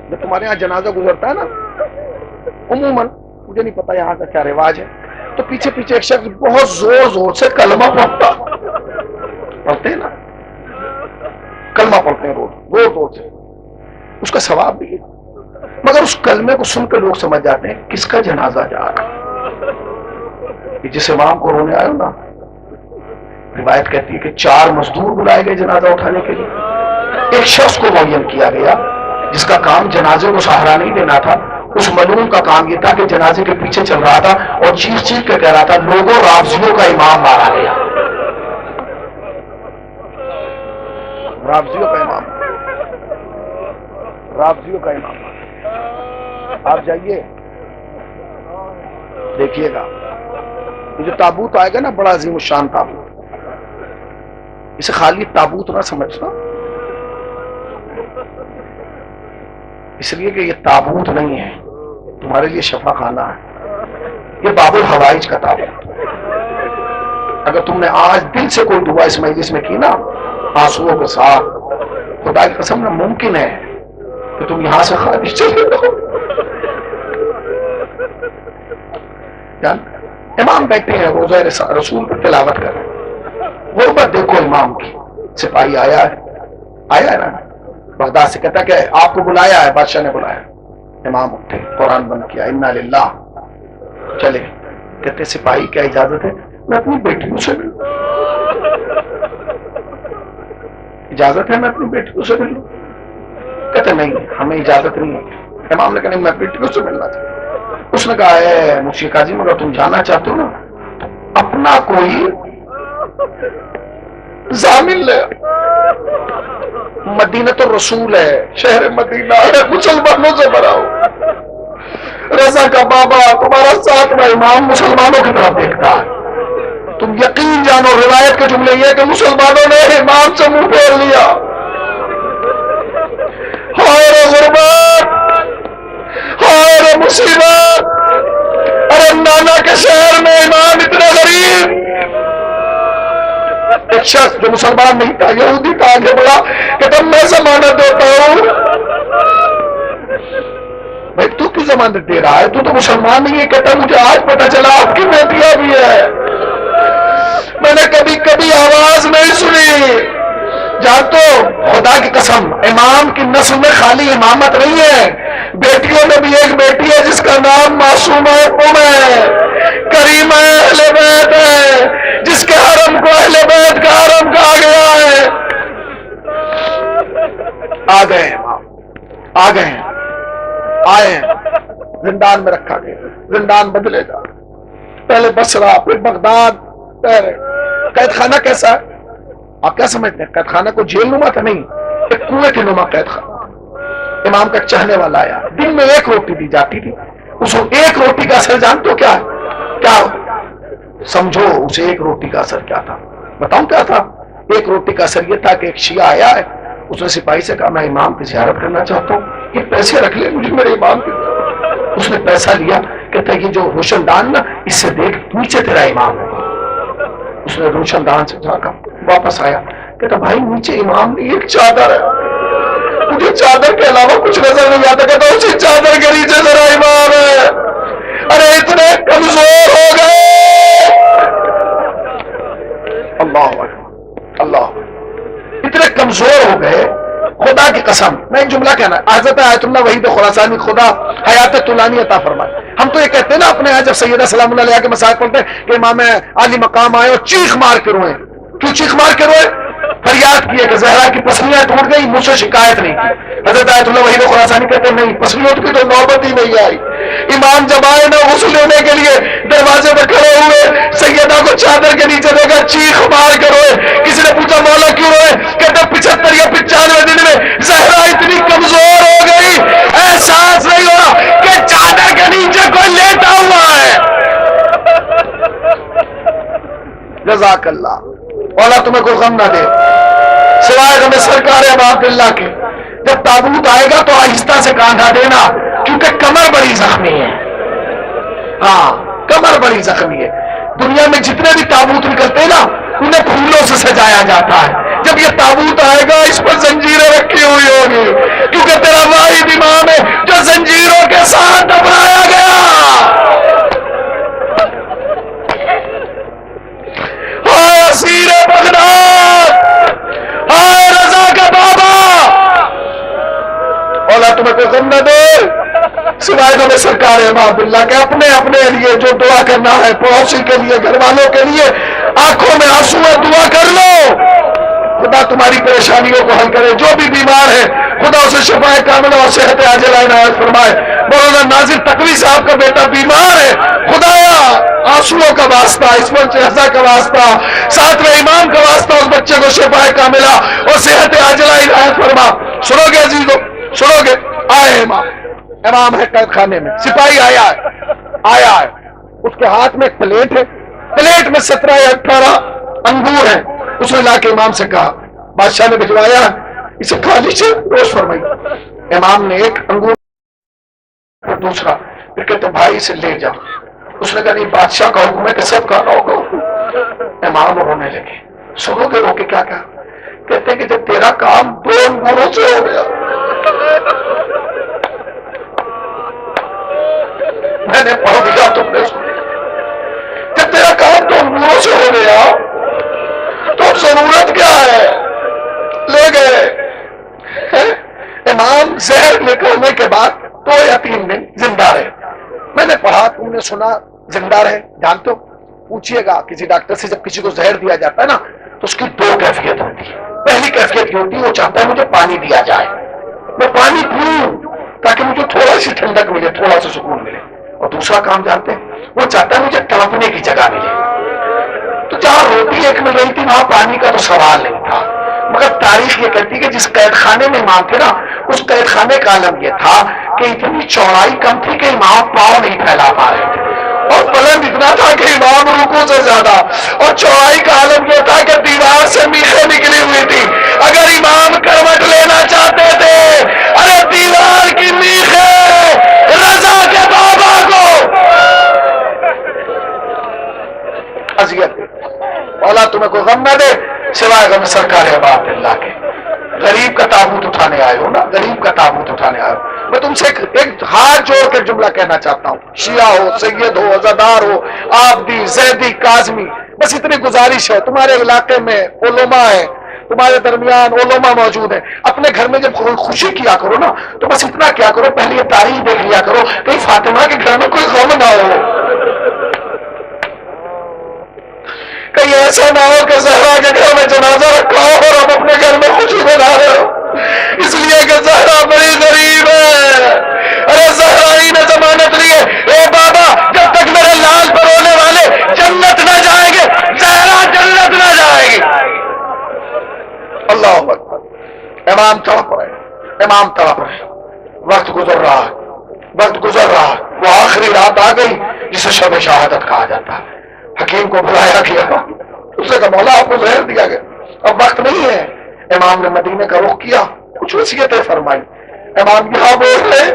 جب تمہارے یہاں جنازہ گزرتا ہے نا, عموماً مجھے نہیں پتا یہاں کا کیا رواج ہے, تو پیچھے پیچھے ایک شخص بہت زور زور سے کلمہ پڑھتے ہیں نا, کلمہ پڑھتے ہیں زور زور سے, اس کا ثواب بھی ہے. مگر اس کلمے کو سن کر لوگ سمجھ جاتے ہیں کس کا جنازہ جا رہا ہے. جس امام کو رونے آئے نا, روایت کہتی ہے کہ 4 مزدور بلائے گئے جنازہ اٹھانے کے لیے. ایک شخص کو معین کیا گیا جس کا کام جنازے کو سہارا نہیں دینا تھا. اس ملعون کا کام یہ تھا کہ جنازے کے پیچھے چل رہا تھا اور چیخ چیخ کے کہہ رہا تھا لوگوں رافضیوں کا امام مارا گیا. رافضیوں کا امام, رافضیوں کا امام. آپ جائیے دیکھیے گا, یہ جو تابوت آئے گا نا, بڑا عظیم الشان تابوت, اسے خالی تابوت نہ سمجھنا, اس لیے کہ یہ تابوت نہیں ہے, تمہارے لیے شفا خانہ ہے. یہ باب الحوائج کا تابوت. اگر تم نے آج دل سے کوئی دعا اس مجلس میں کی نا, آنسوؤں کے ساتھ, خدا کی قسم نہ ممکن ہے کہ تم یہاں سے خارج چلے جاؤ. امام بیٹھے ہیں روزہ رسول پر تلاوت کر رہے ہیں. غربت دیکھو امام کی. سپاہی آیا ہے نا بغداد سے, کہتا کہ آپ کو بلایا ہے, بادشاہ نے بلایا. امام اٹھے, قرآن بند کیا, انا للہ, چلے. کہتے سپاہی کیا اجازت ہے میں اپنی بیٹیوں سے ملوں؟ اجازت ہے میں اپنی بیٹیوں سے ملوں؟ کہتے نہیں ہمیں اجازت نہیں ہے. امام نے کہا نہیں میں بیٹیوں سے ملنا چاہتا. اس نے کہا ہے مفتی کاظم اگر تم جانا چاہتے ہو نا اپنا کوئی ضامن لے. مدینہ تو رسول ہے, شہر مدینہ ہے, مسلمانوں سے بھرا ہو. رضا کا بابا تمہارا 7واں امام مسلمانوں کی طرف دیکھتا ہے. تم یقین جانو روایت کے جملے یہ کہ مسلمانوں نے امام سے منہ پھیر لیا. ہائے غربت, ہائے مصیبت, ارے نانا کے شہر میں امام اتنے غریب. ایک شخص جو مسلمان نہیں تھا, یہودی تھا, آگے بڑھا کہ تب میں ضمانت دیتا ہوں. بھائی تو کیوں ضمانت دے رہا ہے, تو مسلمان نہیں ہے. کہتا مجھے آج پتا چلا آپ کی بیٹیاں بھی ہے, میں نے کبھی کبھی آواز نہیں سنی. جانتے ہو خدا کی قسم امام کی نسل میں خالی امامت نہیں ہے, بیٹیوں میں بھی ایک بیٹی ہے جس کا نام معصومہ ہے, کریمہ اہل بیت ہے, جس کے حرم کو اہل بیت کا حرم کہا گیا ہے. آ گئے امام, آ گئے ہیں, آئے ہیں, زندان میں رکھا گیا. زندان بدلے گا, پہلے بصرہ پھر بغداد, قید خانہ کیسا ہے؟ آپ کیا سمجھتے ہیں؟ قید خانہ کو جیل نما تھا؟ نہیں، ایک کنویں کے نما قید خانہ. امام کا چاہنے والا آیا، دن میں ایک روٹی دی جاتی تھی. اس ایک روٹی کا اثر جانتے ہو کیا ہے؟ کیا سمجھو اسے ایک روٹی کا اثر کیا تھا؟ بتاؤں کیا تھا؟ ایک روٹی کا اثر یہ تھا کہ ایک شیعہ آیا ہے، اس نے سپاہی سے کہا میں امام کی زیارت کرنا چاہتا ہوں، یہ پیسے رکھ لے مجھے میرے امام کی. اس نے پیسہ لیا، کہتا ہے یہ جو روشن دان نا اس سے دیکھ نیچے تیرا امام ہوگا. اس نے روشن دان سے جھانکا، واپس آیا، کہتا بھائی نیچے امام نہیں ایک چادر ہے، مجھے چادر کے علاوہ کچھ نظر نہیں آتا. کہتا اسی چادر کے نیچے ذرا امام ہے. ارے اتنے کمزور ہو گئے. اللہ اللہ، اتنے کمزور ہو گئے. خدا کی قسم میں ایک جملہ کہنا، حضرت آیت اللہ وحید خراسانی خدا حیات طولانی عطا فرمائے. ہم تو یہ کہتے ہیں نا اپنے یہاں جب سیدہ سلام اللہ علیہ کے مسائل پڑھتے ہیں کہ امام عالی مقام آئے اور چیخ مار کے روئے. کیوں چیخ مار کے روئے؟ فریاد کیے کہ زہرا کی پسلیاں ٹوٹ گئی، مجھ سے شکایت نہیں کی. حضرت آیت اللہ وحید خراسانی کہتے ہیں نہیں، پسلیوں کی تو نوبت ہی نہیں آئی. امام جب آئے نا غسل لینے کے لیے دروازے پہ کھڑے ہوئے، سیدہ کو چادر کے نیچے دیکھا چیخ مار کر روئے. کسی نے پوچھا مولا کیوں روئے؟ کہتے 75 یا 95 دن میں زہرا اتنی کمزور ہو گئی احساس نہیں ہوا کہ چادر کے نیچے کوئی لیٹا ہوا ہے. جزاک اللہ. مولا تمہیں کوئی غم نہ دے سوائے غم سرکار ابو عبداللہ کے. جب تابوت آئے گا تو آہستہ سے کاندھا دینا کیونکہ کمر بڑی زخمی ہے. ہاں کمر بڑی زخمی ہے. دنیا میں جتنے بھی تابوت نکلتے ہیں نا انہیں پھولوں سے سجایا جاتا ہے. جب یہ تابوت آئے گا اس پر زنجیریں رکھی ہوئی ہوگی کیونکہ تیرا واحد امام ہے جو زنجیروں کے ساتھ دبایا گیا. ہائے اسیر بغداد، ہائے رضا کا بابا. مولا تمہیں کوئی غم نہ دے سوائے تمہیں سرکار امام عبداللہ کے. اپنے اپنے لیے جو دعا کرنا ہے، پڑوسی کے لیے، گھر والوں کے لیے، آنکھوں میں آنسو ہے دعا کر لو. خدا تمہاری پریشانیوں کو حل کرے. جو بھی بیمار ہے خدا اسے شفائے کاملہ اور صحت عاجلہ عنایت فرمائے. مولانا ناظر تقوی صاحب کا بیٹا بیمار ہے، خدایا آنسوؤں کا واسطہ، اسمت شہزہ کا واسطہ، ساتویں امام کا واسطہ اس بچے کو شفائے کاملہ اور صحت عاجلہ عنایت فرما. سنو گے عزیزو، سنو گے؟ آئے امام ہے قید خانے میں. سپاہی آیا ہے، اس کے ہاتھ میں ایک پلیٹ ہے، پلیٹ میں 17 یا 18 انگور ہیں. اس نے لا کے امام سے کہا، بادشاہ نے بھجوایا اسے کھا لیجیے نوش فرمائی. امام نے ایک انگور اور دوسرا، پھر کہتے بھائی اسے لے جاؤ. اس نے کہا نہیں بادشاہ کا حکم ہے کہ سب کھانا ہوگا. امام رونے لگے. سنو گے رو کے کیا کہا؟ کہتے ہیں کہ جب تیرا کام 2 انگوروں سے ہو گیا، میں نے پڑھ دیا تم نے سن. جب تیرا کام 2 انگوروں سے ہو گیا تو ضرورت کیا ہے؟ لے گئے. امام زہر نکلنے کے بعد 2 یا 3 دن زندہ رہے. میں نے پڑھا، تم نے سنا زندہ رہے. جانتے ہو پوچھئے گا کسی ڈاکٹر سے، جب کسی کو زہر دیا جاتا ہے نا تو اس کی 2 کیفیت ہوتی ہے. پہلی کیفیت یہ ہوتی ہے وہ چاہتا ہے مجھے پانی دیا جائے، میں پانی پیوں تاکہ مجھے تھوڑا سی ٹھنڈک ملے، تھوڑا سا سکون ملے. اور دوسرا کام جانتے ہیں وہ چاہتا ہے مجھے تڑپنے کی جگہ ملے. تو جہاں روٹی ایک مل رہی تھی وہاں پانی کا تو سوال نہیں تھا. مگر تاریخ یہ کہتی کہ جس قید خانے میں امام تھے نا اس قید خانے کا عالم یہ تھا کہ اتنی چوڑائی کم تھی کہ امام پاؤں نہیں پھیلا پا رہے تھے، اور بلند اتنا تھا کہ امام رکوع سے زیادہ، اور چوڑائی کا عالم یہ تھا کہ دیوار سے میخیں نکلی ہوئی تھی. اگر امام کروٹ لینا چاہتے تھے، ارے دیوار کی میخیں رضا کے بابا کو اذیت. مولا تمہیں کوئی غم نہ دے سوائے غم سرکار ابو عبداللہ کے. غریب کا تابوت اٹھانے آئے ہو نا، غریب کا تابوت اٹھانے آئے ہو. میں تم سے ایک ہاتھ جوڑ کر جملہ کہنا چاہتا ہوں، شیعہ ہو، سید ہو، عزادار ہو، عابدی، زیدی، کاظمی، بس اتنی گزارش ہے. تمہارے علاقے میں علماء ہیں، تمہارے درمیان علماء موجود ہیں. اپنے گھر میں جب کوئی خوشی کیا کرو نا تو بس اتنا کیا کرو، پہلے یہ تاریخ دیکھ لیا کرو کہ فاطمہ کے گھر میں کوئی غم نہ ہو. کہیں ایسا نہ ہو کہ زہرا کے گھر میں جنازہ رکھا ہو اور ہم اپنے گھر میں خوشی منا رہے ہو، اس لیے کہ زہرا بڑی غریب ہے. ارے زہرا ہی نے ضمانت لی ہے. اے بابا جب تک میرے لال پر رونے والے جنت نہ جائیں گے، زہرا جنت نہ امام تڑپ رہے، وقت گزر رہا ہے، وقت گزر رہا ہے، وہ آخری رات آ گئی جسے شب شہادت کہا جاتا ہے۔ حکیم کو بلایا گیا، اس نے کہا مولا آپ کو زہر دیا گیا، اب وقت نہیں ہے۔ امام نے مدینے کا رخ کیا، کچھ وصیتیں فرمائی۔ امام یہاں بول رہے،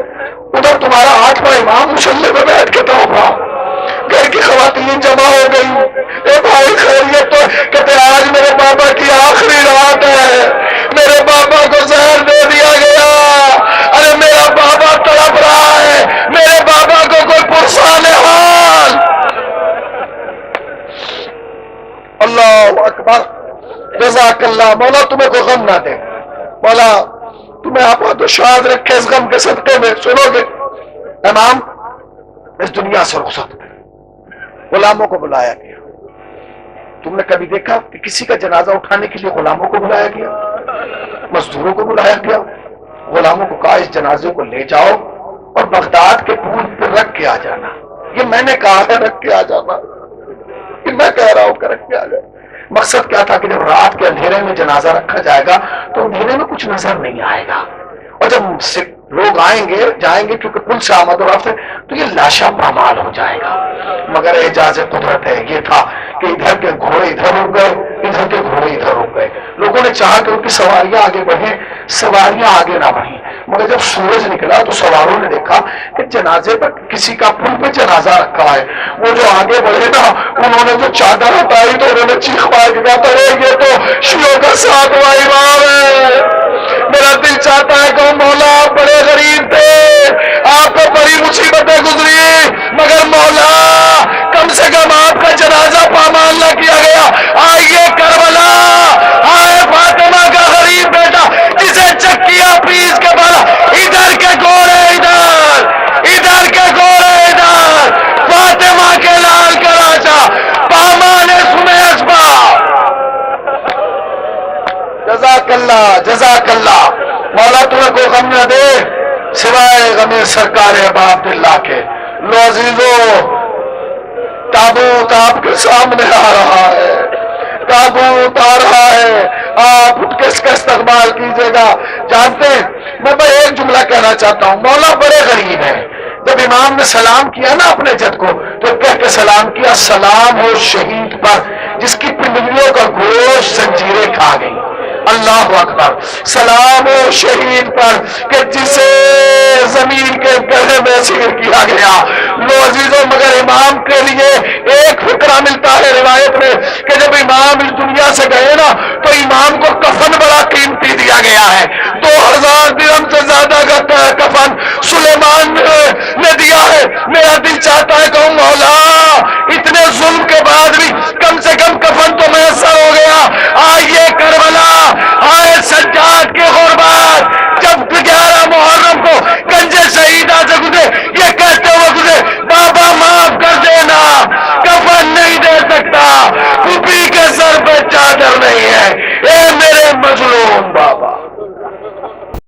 ادھر تمہارا 8واں امام مصلی میں بیٹھ کے تڑپ رہا، گھر کی خواتین جمع ہو گئی، اے بھائی خیریت تو؟ کہتے آج میرے بابا کی آخری رات ہے، میرے بابا کو زہر دے دیا گیا، ارے میرا بابا تڑپ رہا ہے، میرے بابا کو کوئی پرسان حال۔ اللہ اکبر، جزاک اللہ، مولا تمہیں کوئی غم نہ دے، مولا تمہیں آباد و شاد رکھے اس غم کے صدقے میں۔ سنو گے، امام اس دنیا سے رخصت ہوئے، غلاموں کو بلایا گیا۔ تم نے کبھی دیکھا کہ کسی کا جنازہ اٹھانے کے لیے غلاموں کو بلایا گیا؟ مزدوروں کو بلایا گیا؟ غلاموں کو کہا اس جنازے کو لے جاؤ اور بغداد کے پول پر رکھ کے آ جانا۔ یہ میں نے کہا ہے رکھ کے آ جانا، یہ میں کہہ رہا ہوں کہ رکھ کے آ جانا۔ مقصد کیا تھا کہ جب رات کے اندھیرے میں جنازہ رکھا جائے گا تو اندھیرے میں کچھ نظر نہیں آئے گا، اور جب لوگ آئیں گے جائیں گے کیونکہ پل سے آمد و رفت ہے تو یہ لاشا پامال ہو جائے گا۔ مگر اعجاز قدرت ہے یہ تھا کہ ادھر کے گھوڑے ادھر رک گئے، ادھر کے گھوڑے ادھر رک گئے۔ لوگوں نے چاہا کہ ان کی سواریاں آگے بڑھیں، سواریاں آگے نہ بڑھیں، مگر جب سورج نکلا تو سواروں نے دیکھا کہ جنازے پر کسی کا پل پہ جنازہ رکھا ہے۔ وہ جو آگے بڑھے نا، انہوں نے جو چادر ہٹائی تو انہوں نے چیخ مار کے کہا یہ تو شیعوں کا 7واں امام ہے۔ میرا دل چاہتا ہے کہ مولا آپ بڑے غریب تھے، آپ کو بڑی مصیبتیں گزری، مگر مولا کم سے کم آپ کا جنازہ پامال نہ کیا گیا۔ آئیے کربلا، آئے فاطمہ کا غریب بیٹا جسے چکیا پیس کے بالا، ادھر کے گھوڑے ادھر، ادھر کے گھوڑے ادھر، فاطمہ کے لال کا راجا پامان سمیش با۔ جزاک اللہ، جزاک اللہ، مولا تمہیں کوئی غم نہ دے سوائے غم سرکار ابا عبداللہ کے۔ لو عزیزو، تابوت آپ کے سامنے آ رہا ہے، تابوت آ رہا ہے، آپ اٹھ کے اس کا استقبال کیجیے گا۔ جانتے ہیں میں بھائی ایک جملہ کہنا چاہتا ہوں، مولا بڑے غریب ہیں۔ جب امام نے سلام کیا نا اپنے جد کو تو کہہ کے سلام کیا، سلام ہو شہید پر جس کی پنڈلیوں کا گوشت زنجیریں کھا گئی۔ اللہ اکبر، سلام ہو شہید پر کہ جسے زمین کے گڑھے میں سیر کیا گیا۔ لو عزیزو، مگر امام کے لیے ایک فکرہ ملتا ہے روایت میں کہ جب امام اس دنیا سے گئے نا تو امام کو کفن بڑا قیمتی دیا گیا ہے،